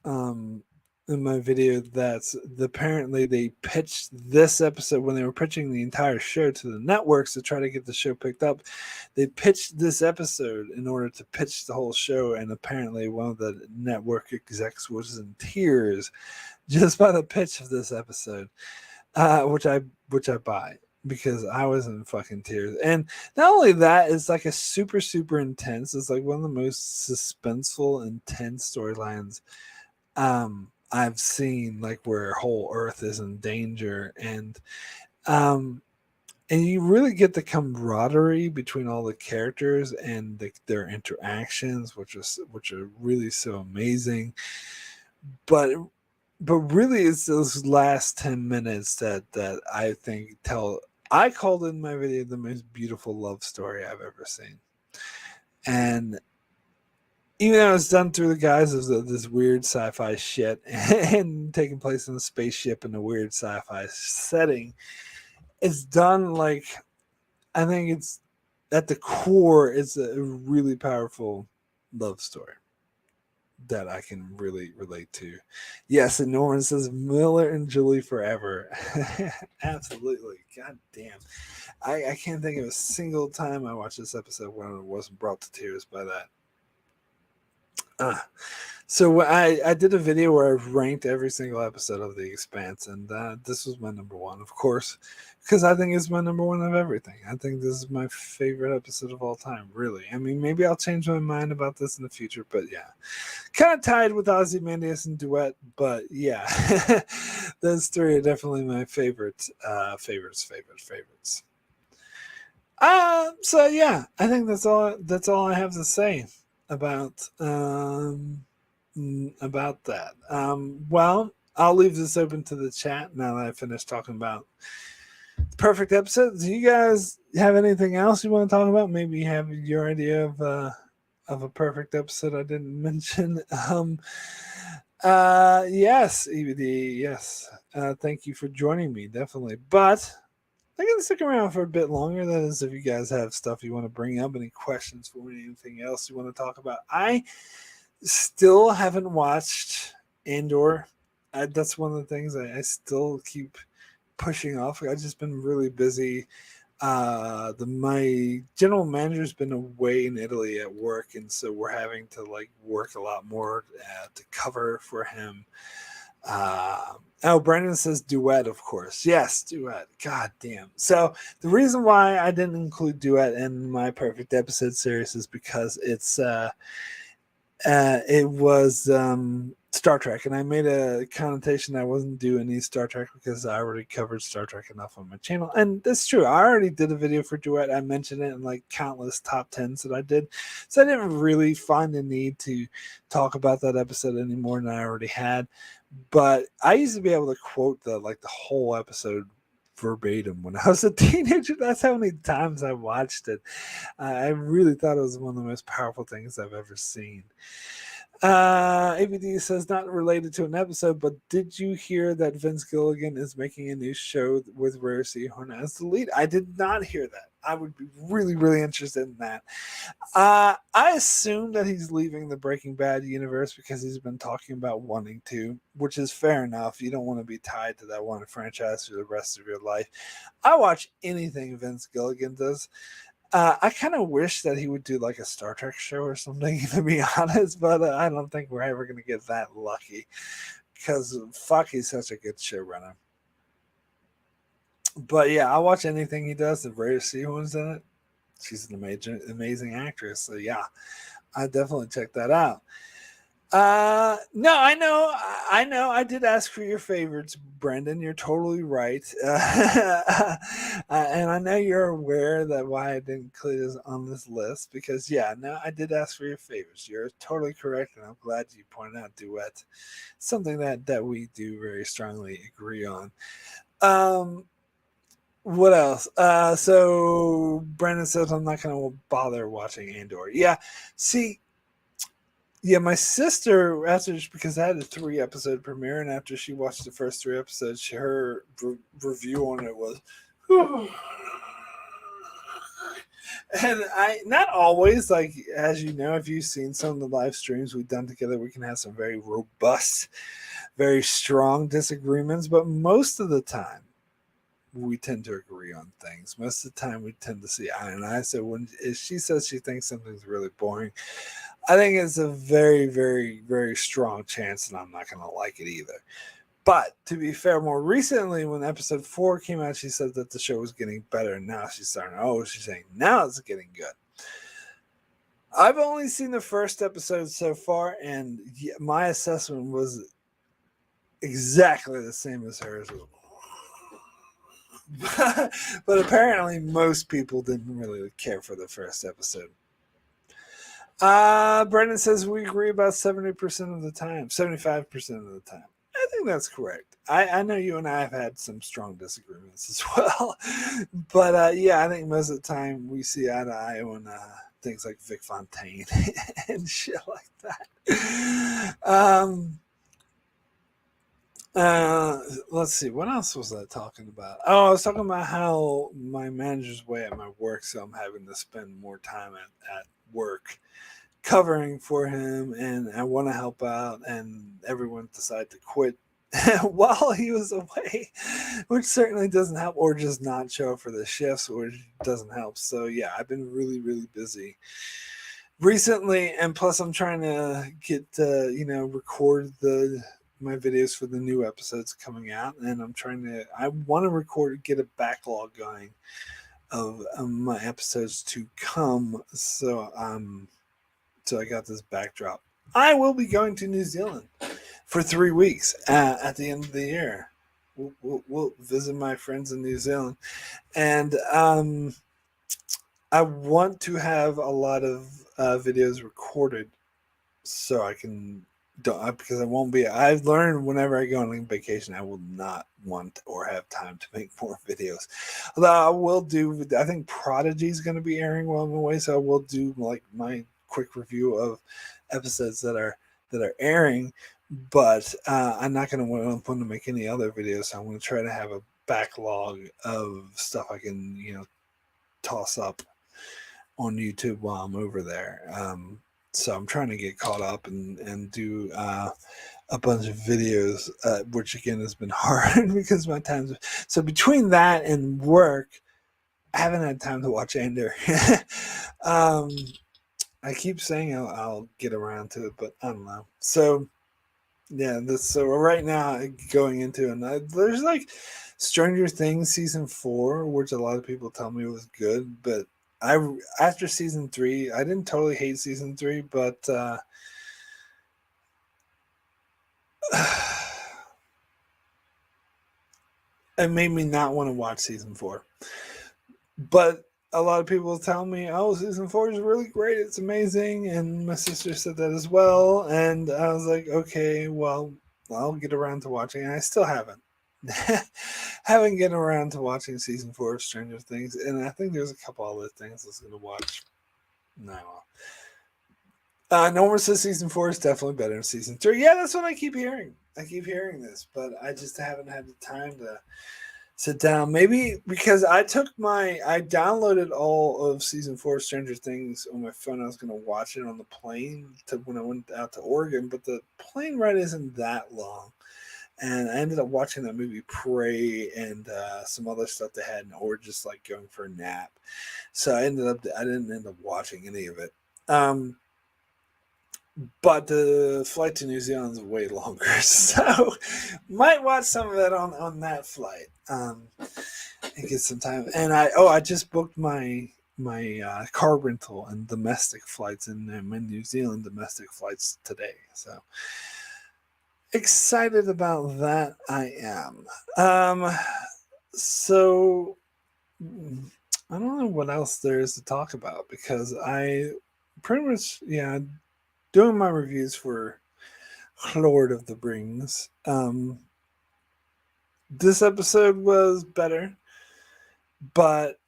in my video, that apparently they pitched this episode when they were pitching the entire show to the networks to try to get the show picked up. They pitched this episode in order to pitch the whole show, and apparently one of the network execs was in tears just by the pitch of this episode, which I buy, because I was in fucking tears. And not only that, it's like a super, super intense. It's like one of the most suspenseful, intense storylines I've seen, like where whole Earth is in danger. And you really get the camaraderie between all the characters and their interactions, which are really so amazing. But really, it's those last 10 minutes that I think I called in my video the most beautiful love story I've ever seen. And even though it's done through the guise of this weird sci-fi shit and taking place in a spaceship in a weird sci-fi setting, it's done like, I think it's at the core, it's a really powerful love story that I can really relate to. Yes, and Norman says Miller and Julie forever. Absolutely. God damn. I can't think of a single time I watched this episode when I wasn't brought to tears by that. So I did a video where I ranked every single episode of The Expanse, and this was my number one, of course, because I think it's my number one of everything. I think this is my favorite episode of all time, really. I mean, maybe I'll change my mind about this in the future, but yeah. Kind of tied with Ozymandias and Duet, but yeah. Those three are definitely my favorites. So yeah, I think that's all I have to say about that. Well, I'll leave this open to the chat now that I finished talking about the perfect episode. Do you guys have anything else you want to talk about? Maybe you have your idea of a perfect episode I didn't mention. Yes, EBD, yes. Thank you for joining me, definitely. But I'm going to stick around for a bit longer. That is, if you guys have stuff you want to bring up, any questions for me, anything else you want to talk about. I still haven't watched Andor. That's one of the things I still keep pushing off. I've just been really busy My general manager's been away in Italy at work, and so we're having to like work a lot more to cover for him. Brandon says duet, of course. Yes, duet. God damn. So the reason why I didn't include duet in my perfect episode series is because it was Star Trek, and I made a connotation I wasn't doing any Star Trek because I already covered Star Trek enough on my channel, and that's true. I already did a video for duet. I mentioned it in like countless top tens that I did, so I didn't really find the need to talk about that episode any more than I already had. But I used to be able to quote the whole episode verbatim when I was a teenager. That's how many times I watched it. I really thought it was one of the most powerful things I've ever seen. ABD says not related to an episode, but did you hear that Vince Gilligan is making a new show with Rare Seahorn as the lead? I did not hear that. I would be really, really interested in that. I assume that he's leaving the Breaking Bad universe because he's been talking about wanting to, which is fair enough. You don't want to be tied to that one franchise for the rest of your life. I watch anything Vince Gilligan does. I kind of wish that he would do like a Star Trek show or something, to be honest, but I don't think we're ever going to get that lucky because fuck, he's such a good showrunner. But yeah, I watch anything he does. The Rare Seahorn's in it. She's an amazing actress. So yeah, I definitely check that out. No, I know. I did ask for your favorites, Brendan. You're totally right. And I know you're aware that why I didn't include this on this list because, yeah, no, I did ask for your favorites. You're totally correct, and I'm glad you pointed out duet. Something that we do very strongly agree on. What else? So Brendan says I'm not going to bother watching Andor. Yeah, see. Yeah, my sister, because I had a 3-episode premiere, and after she watched the first 3 episodes, her review on it was, and I not always, like, as you know, if you've seen some of the live streams we've done together, we can have some very robust, very strong disagreements, but most of the time we tend to agree on things. Most of the time we tend to see eye and eye. So when if she says she thinks something's really boring, I think it's a very, very, very strong chance that I'm not going to like it either. But to be fair, more recently when episode 4 came out, she said that the show was getting better. And now she's saying now it's getting good. I've only seen the first episode so far, and my assessment was exactly the same as hers. But apparently most people didn't really care for the first episode. Brendan says we agree about 70% of the time, 75% of the time. I think that's correct. I know you and I have had some strong disagreements as well. But yeah, I think most of the time we see eye to eye on things like Vic Fontaine and shit like that. Let's see. What else was I talking about? Oh, I was talking about how my manager's away at my work, so I'm having to spend more time at work covering for him, and I want to help out, and everyone decided to quit while he was away, which certainly doesn't help, or just not show up for the shifts, which doesn't help. So yeah, I've been really, really busy recently, and plus I'm trying to get record my videos for the new episodes coming out, and I want to get a backlog going of my episodes to come. So I got this backdrop. I will be going to New Zealand for 3 weeks at the end of the year. We'll visit my friends in New Zealand, and I want to have a lot of videos recorded so I can because I won't be. I've learned whenever I go on vacation, I will not want or have time to make more videos. Although I will do. I think Prodigy is going to be airing while I'm away, so I will do like my quick review of episodes that are airing. But I'm not going to want to make any other videos. So I'm going to try to have a backlog of stuff I can toss up on YouTube while I'm over there. So I'm trying to get caught up and do a bunch of videos, which again has been hard because my time's so between that and work, I haven't had time to watch Ender. I keep saying I'll get around to it, but I don't know. So yeah, so right now going into it, there's like Stranger Things season 4, which a lot of people tell me was good, but I after season 3, I didn't totally hate season 3, but it made me not want to watch season 4. But a lot of people tell me, "Oh, season 4 is really great. It's amazing." And my sister said that as well. And I was like, "Okay, well, I'll get around to watching." And I still haven't. Haven't get around to watching season 4 of Stranger Things, and I think there's a couple other things I was gonna watch. No. Norman says season 4 is definitely better than season 3. Yeah, that's what I keep hearing. I keep hearing this, but I just haven't had the time to sit down. Maybe because I downloaded all of season 4 of Stranger Things on my phone. I was going to watch it on the plane when I went out to Oregon, but the plane ride isn't that long. And I ended up watching that movie Prey and some other stuff they had, or just like going for a nap. So I didn't end up watching any of it. But the flight to New Zealand is way longer, so might watch some of it on that flight. And get some time. And I just booked my car rental and domestic flights in New Zealand domestic flights today. So excited about that. I am. So I don't know what else there is to talk about because I pretty much doing my reviews for Lord of the Rings. This episode was better, but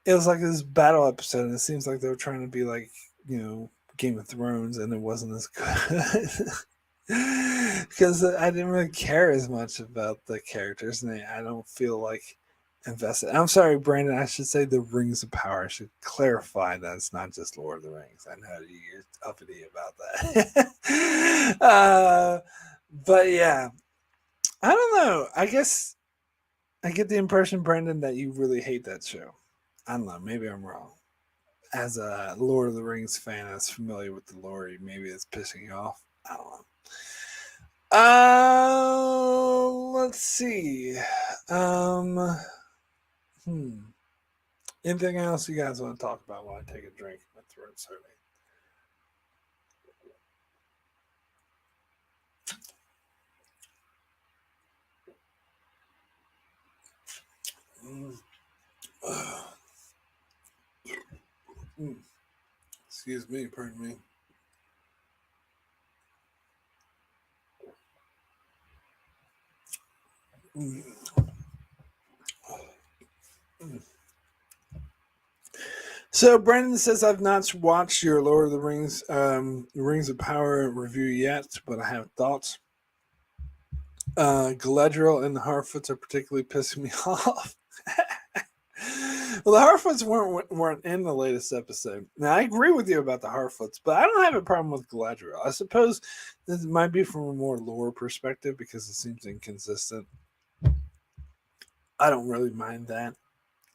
it was like this battle episode, and it seems like they were trying to be like, Game of Thrones, and it wasn't as good. Because I didn't really care as much about the characters, and I don't feel like invested. I'm sorry, Brandon. I should say the Rings of Power. I should clarify that it's not just Lord of the Rings. I know you're uppity about that. But yeah, I don't know. I guess I get the impression, Brandon, that you really hate that show. I don't know. Maybe I'm wrong. As a Lord of the Rings fan that's familiar with the lore, maybe it's pissing you off. I don't know. Let's see. Anything else you guys want to talk about while I take a drink? My throat's hurting. Excuse me, pardon me. So Brandon says I've not watched your Lord of the Rings, Rings of Power review yet, but I have thoughts. Galadriel and the Harfoots are particularly pissing me off. Well, the Harfoots weren't in the latest episode. Now, I agree with you about the Harfoots, but I don't have a problem with Galadriel. I suppose this might be from a more lore perspective because it seems inconsistent. I don't really mind that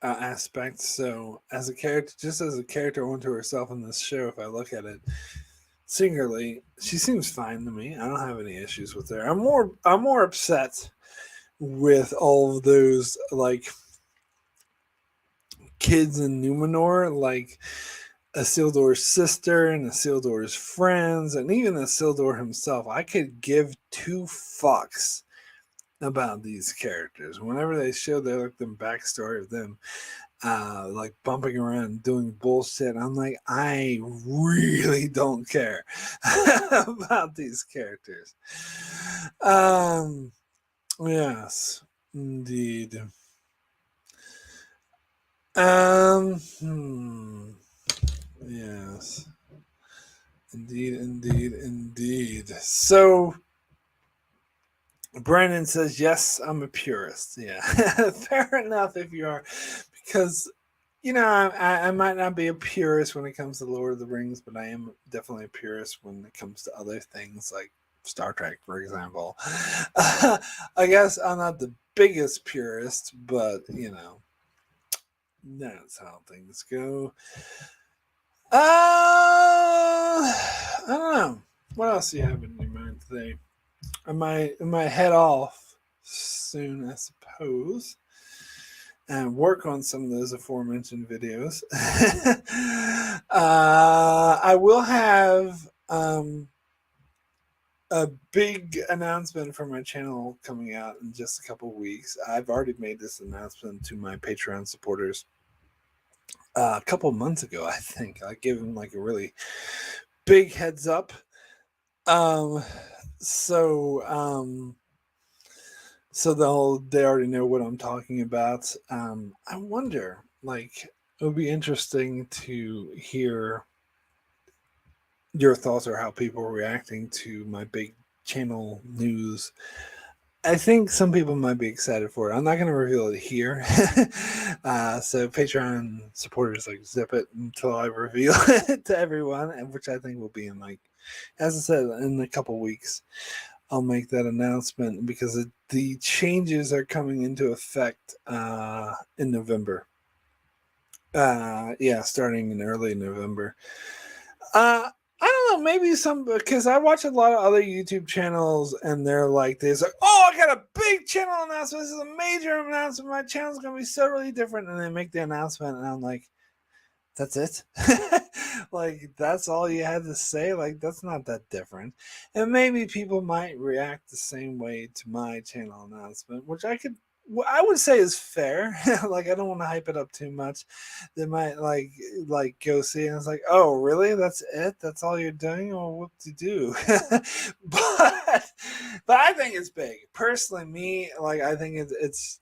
aspect. So, as a character, just as a character unto herself in this show, if I look at it singularly, she seems fine to me. I don't have any issues with her. I'm more upset with all of those like kids in Numenor, like Isildur's sister and Isildur's friends, and even Isildur himself. I could give two fucks about these characters. Whenever they show their like the backstory of them, like bumping around and doing bullshit, I'm like, I really don't care about these characters. Yes, indeed. Yes. Indeed. So Brandon says, yes, I'm a purist. Yeah. Fair enough if you are. Because, I might not be a purist when it comes to Lord of the Rings, but I am definitely a purist when it comes to other things like Star Trek, for example. I guess I'm not the biggest purist, but, That's how things go. I don't know. What else do you have in your mind today? I might head off soon, I suppose, and work on some of those aforementioned videos. I will have a big announcement for my channel coming out in just a couple weeks. I've already made this announcement to my Patreon supporters a couple months ago. I think I gave them like a really big heads up. Um, so so they already know what I'm talking about. I wonder, like, it would be interesting to hear your thoughts or how people are reacting to my big channel news. I think some people might be excited for it. I'm not going to reveal it here. So Patreon supporters, like, zip it until I reveal it to everyone, which I think will be in, like, as I said, in a couple weeks. I'll make that announcement because the changes are coming into effect in November. Yeah, starting in early November. I don't know, maybe some, because I watch a lot of other YouTube channels and they're like this, like, oh, I got a big channel announcement. This is a major announcement. My channel's gonna be so really different, and they make the announcement, and I'm like, that's it. Like, that's all you had to say. Like, that's not that different. And maybe people might react the same way to my channel announcement, which I would say is fair. Like, I don't want to hype it up too much. They might like go see it and it's like, oh really, that's it, that's all you're doing? Well, what to do? But I think it's big personally. Me, like, I think it's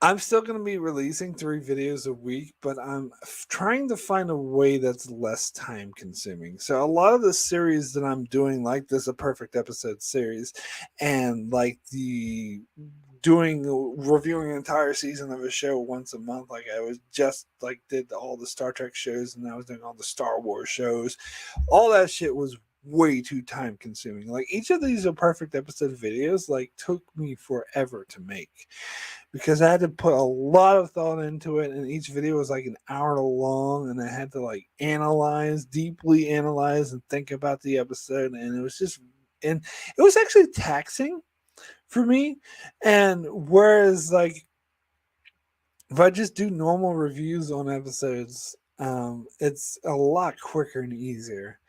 I'm still going to be releasing 3 videos a week, but I'm trying to find a way that's less time consuming. So a lot of the series that I'm doing, like this A Perfect Episode series, and like the reviewing an entire season of a show once a month, like I was just like did all the Star Trek shows, and I was doing all the Star Wars shows. All that shit was way too time consuming. Like, each of these A Perfect Episode videos like took me forever to make because I had to put a lot of thought into it, and each video was like an hour long, and I had to like deeply analyze, and think about the episode, and it was actually taxing for me. And whereas, like, if I just do normal reviews on episodes, it's a lot quicker and easier.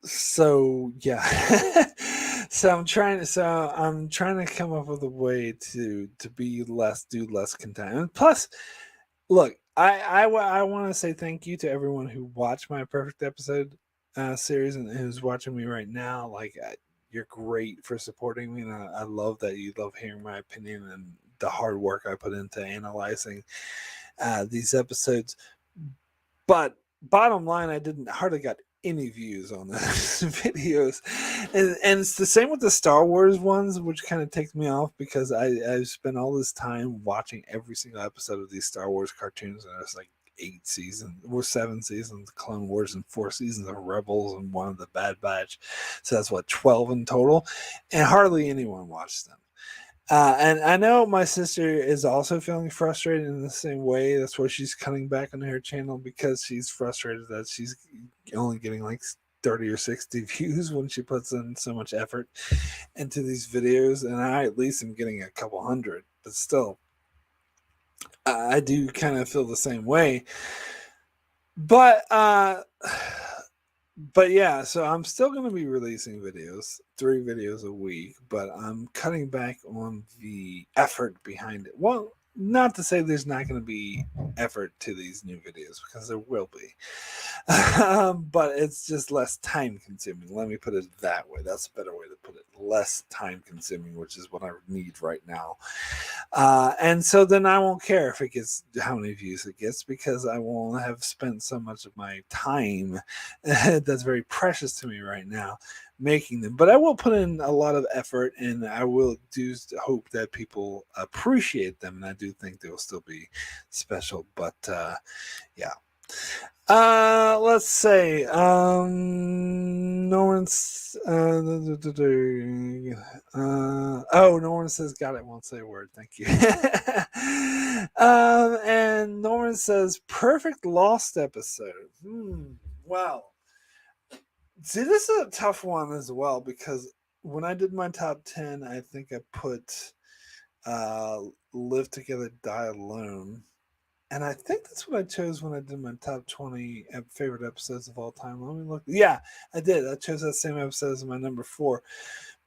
So yeah. I'm trying to come up with a way to do less content. And plus, look, I want to say thank you to everyone who watched my Perfect Episode series and who's watching me right now. Like, you're great for supporting me, and I love that you love hearing my opinion and the hard work I put into analyzing these episodes. But bottom line, I didn't hardly got any views on those videos, and it's the same with the Star Wars ones, which kind of takes me off because I've spent all this time watching every single episode of these Star Wars cartoons, and it's like 8 seasons or 7 seasons of Clone Wars and 4 seasons of Rebels and one of the Bad Batch, so that's what, 12 in total, and hardly anyone watched them. And I know my sister is also feeling frustrated in the same way. That's why she's cutting back on her channel, because she's frustrated that she's only getting like 30 or 60 views when she puts in so much effort into these videos. And I at least am getting a couple hundred, but still, I do kind of feel the same way. But yeah, so I'm still going to be releasing 3 videos a week, but I'm cutting back on the effort behind it. Well, not to say there's not going to be effort to these new videos, because there will be. But it's just less time consuming. Let me put it that way. That's a better way to put it. Less time consuming, which is what I need right now. And so then I won't care if it gets how many views it gets, because I won't have spent so much of my time that's very precious to me right now making them. But I will put in a lot of effort, and I will do hope that people appreciate them, and I do think they'll still be special. But yeah. Let's say, Norman's, Norman says, got it, won't say a word, thank you. And Norman says, perfect Lost episode. Wow. See, this is a tough one as well, because when I did my top 10, I think I put, uh, Live Together, Die Alone. And I think that's what I chose when I did my top 20 favorite episodes of all time. Let me look. Yeah, I did. I chose that same episode as my number 4.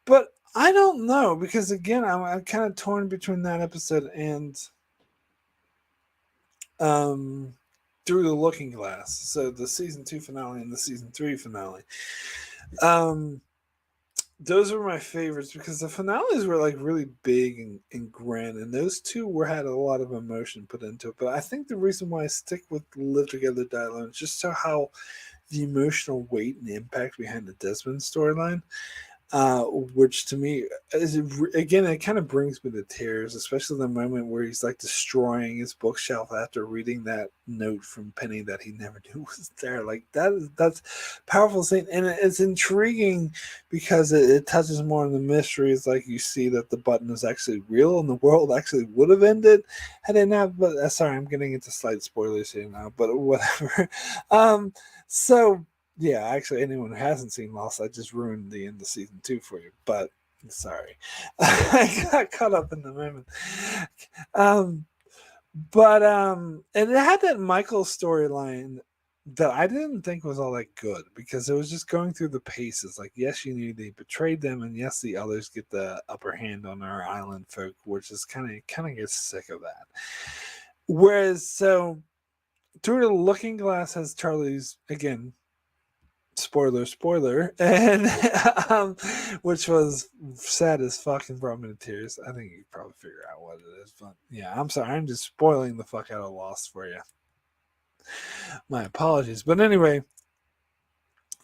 But I don't know, because again, I'm kind of torn between that episode and, um, Through the Looking Glass. So the season 2 finale and the season 3 finale. Um, those were my favorites because the finales were like really big and grand, and those two were had a lot of emotion put into it. But I think the reason why I stick with Live Together, Die Alone is just so how the emotional weight and impact behind the Desmond storyline, which to me is, again, it kind of brings me to tears, especially the moment where he's like destroying his bookshelf after reading that note from Penny that he never knew was there. Like that's powerful scene, and it's intriguing because it touches more on the mysteries. Like you see that the button is actually real, and the world actually would have ended had it not. But sorry, I'm getting into slight spoilers here now, but whatever. So yeah, actually, anyone who hasn't seen Lost, I just ruined the end of season 2 for you. But sorry, I got caught up in the moment. Um, and it had that Michael storyline that I didn't think was all that good, because it was just going through the paces. Like, yes, you knew they betrayed them, and yes, the others get the upper hand on our island folk, which is kind of gets sick of that. Whereas, so Through the Looking Glass has Charlie's, again, spoiler, and which was sad as fuck and brought me to tears. I think you can probably figure out what it is, but yeah, I'm sorry, I'm just spoiling the fuck out of Lost for you. My apologies, but anyway,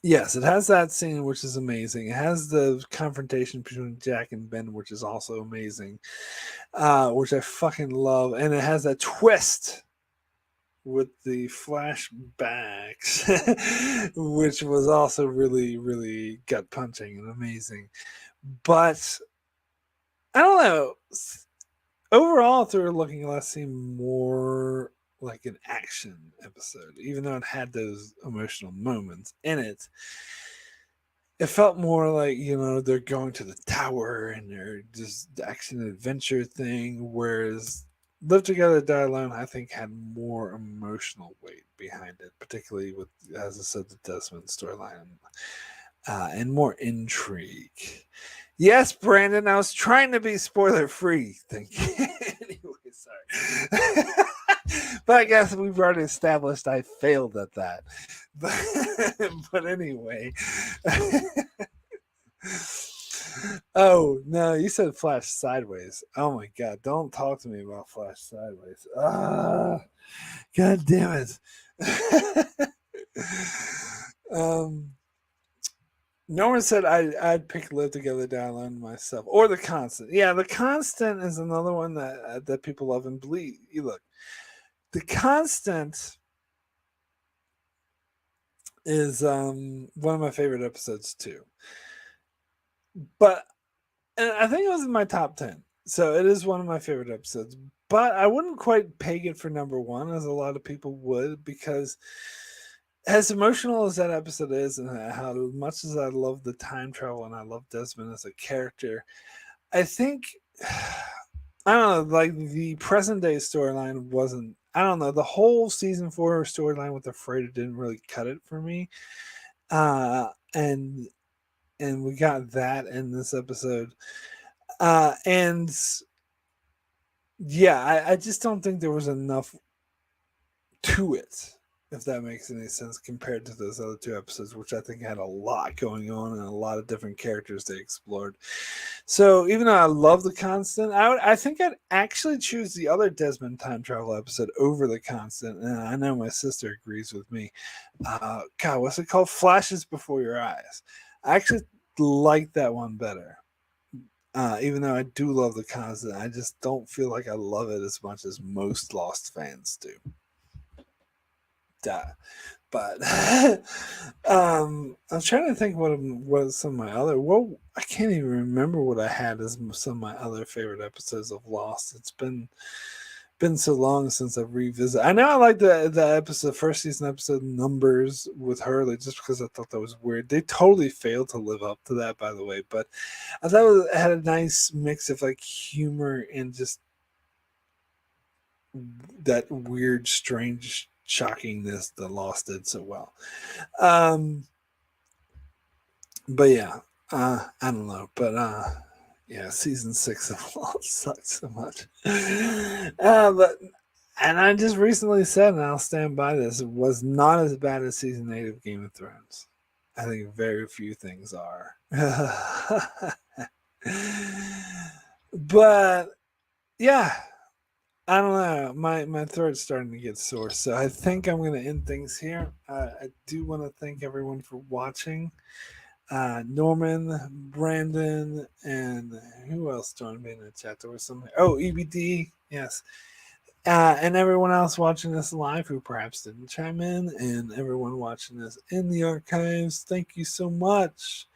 yes, it has that scene, which is amazing. It has the confrontation between Jack and Ben, which is also amazing, which I fucking love, and it has that twist with the flashbacks, which was also really, really gut punching and amazing. But I don't know. Overall, Through Looking Glass seemed more like an action episode, even though it had those emotional moments in it. It felt more like, they're going to the tower and they're just action adventure thing, whereas Live Together, Die Alone, I think, had more emotional weight behind it, particularly with, as I said, the Desmond storyline, and more intrigue. Yes, Brandon, I was trying to be spoiler free. Thank you. Anyway, sorry. But I guess we've already established I failed at that. But anyway. Oh, no, you said Flash Sideways. Oh my god, don't talk to me about Flash Sideways. God damn it. um, Norman said I'd pick Live Together, Die Alone myself, or The Constant. Yeah, The Constant is another one that people love and believe. You look, The Constant is one of my favorite episodes too. But and I think it was in my top 10, so it is one of my favorite episodes. But I wouldn't quite peg it for number one, as a lot of people would, because as emotional as that episode is, and how much as I love the time travel and I love Desmond as a character, I think I don't know, like the present day storyline wasn't. I don't know, the whole season 4 storyline with the freighter didn't really cut it for me, and we got that in this episode, and yeah, I just don't think there was enough to it, if that makes any sense, compared to those other 2 episodes, which I think had a lot going on and a lot of different characters they explored. So even though I love The Constant, I think I'd actually choose the other Desmond time travel episode over The Constant, and I know my sister agrees with me. God, what's it called? Flashes Before Your Eyes. I actually like that one better. Even though I do love The Constant, I just don't feel like I love it as much as most Lost fans do. duh. But I'm trying to think what some of my other. Well, I can't even remember what I had as some of my other favorite episodes of Lost. It's been so long since I've revisited. I know I like the episode, first season episode Numbers with Hurley, just because I thought that was weird. They totally failed to live up to that, by the way. But I thought it had a nice mix of like humor and just that weird, strange shockingness that Lost did so well. Um, but yeah, I don't know, but yeah, season 6 of Lost sucks so much. But and I just recently said, and I'll stand by this, it was not as bad as season 8 of Game of Thrones. I think very few things are. But yeah, I don't know. My throat's starting to get sore, so I think I'm going to end things here. I do want to thank everyone for watching. Norman, Brandon, and who else joined me in the chat? There was something. Oh, EBD, yes. And everyone else watching this live who perhaps didn't chime in, and everyone watching this in the archives, thank you so much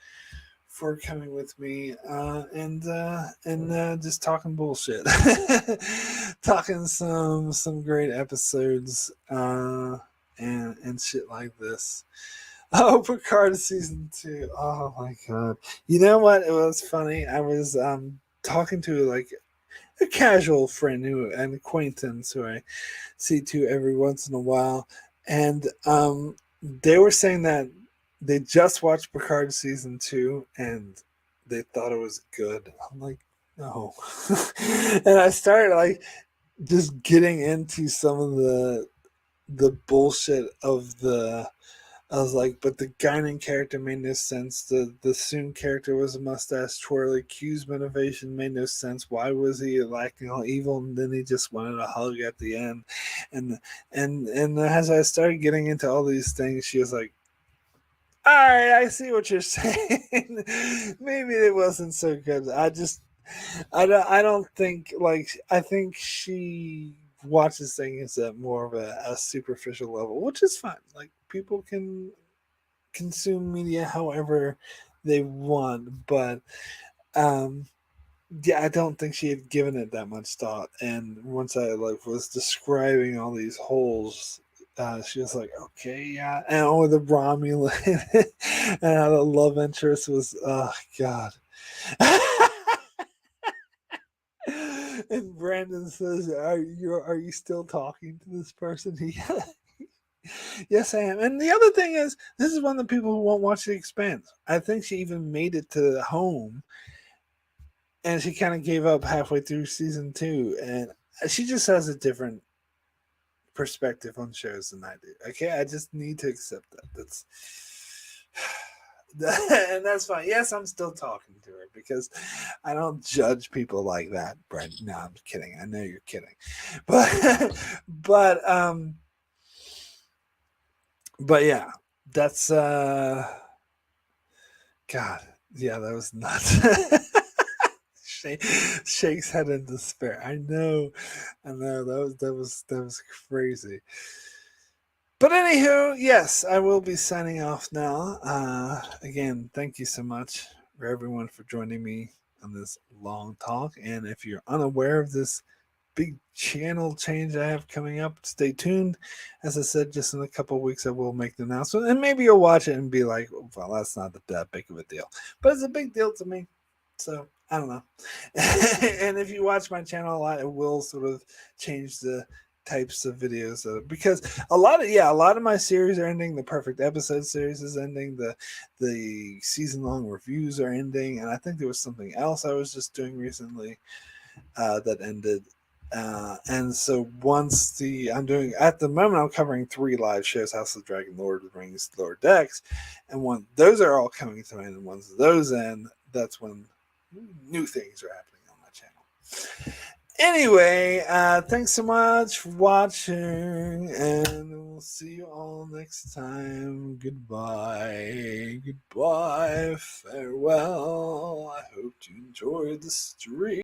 for coming with me and just talking bullshit, talking some great episodes and shit like this. Oh, Picard season 2. Oh my god! You know what? It was funny. I was talking to like a casual friend an acquaintance who I see to every once in a while, and they were saying that they just watched Picard season 2 and they thought it was good. I'm like, no, and I started like just getting into some of the bullshit of the. I was like, but the Guinan character made no sense. The Soon character was a mustache twirly. Q's motivation made no sense. Why was he acting all evil and then he just wanted a hug at the end? And as I started getting into all these things, she was like, all right, I see what you're saying. Maybe it wasn't so good. I don't think like I think she watches things at more of a superficial level, which is fine. Like people can consume media however they want, but um yeah, I don't think she had given it that much thought. And once I like was describing all these holes, she was like, "Okay, yeah," and oh, the Romulan and how the love interest was, oh god. And Brandon says, "Are you still talking to this person?" Yes, I am. And the other thing is, this is one of the people who won't watch The Expanse. I think she even made it to home, and she kind of gave up halfway through season 2, and she just has a different perspective on shows than I do. Okay, I just need to accept that. That's and that's fine. Yes, I'm still talking to her because I don't judge people like that, Brent. No, I'm kidding. I know you're kidding, but but yeah, that's God, yeah, that was nuts. Shakes head in despair. I know. That was crazy. But anywho, yes, I will be signing off now. Again, thank you so much for everyone for joining me on this long talk. And if you're unaware of this big channel change I have coming up, stay tuned. As I said, just in a couple of weeks, I will make the announcement, and maybe you'll watch it and be like, "Well, that's not that big of a deal," but it's a big deal to me. So I don't know. And if you watch my channel a lot, it will sort of change the types of videos because a lot of my series are ending. The perfect episode series is ending. The season long reviews are ending, and I think there was something else I was just doing recently that ended. And so once I'm doing at the moment, I'm covering 3 live shows: House of the Dragon, Lord of the Rings, Lower Decks, and when those are all coming to an end, and once those end, that's when new things are happening on my channel. Anyway, thanks so much for watching, and we'll see you all next time. Goodbye, farewell. I hope you enjoyed the stream.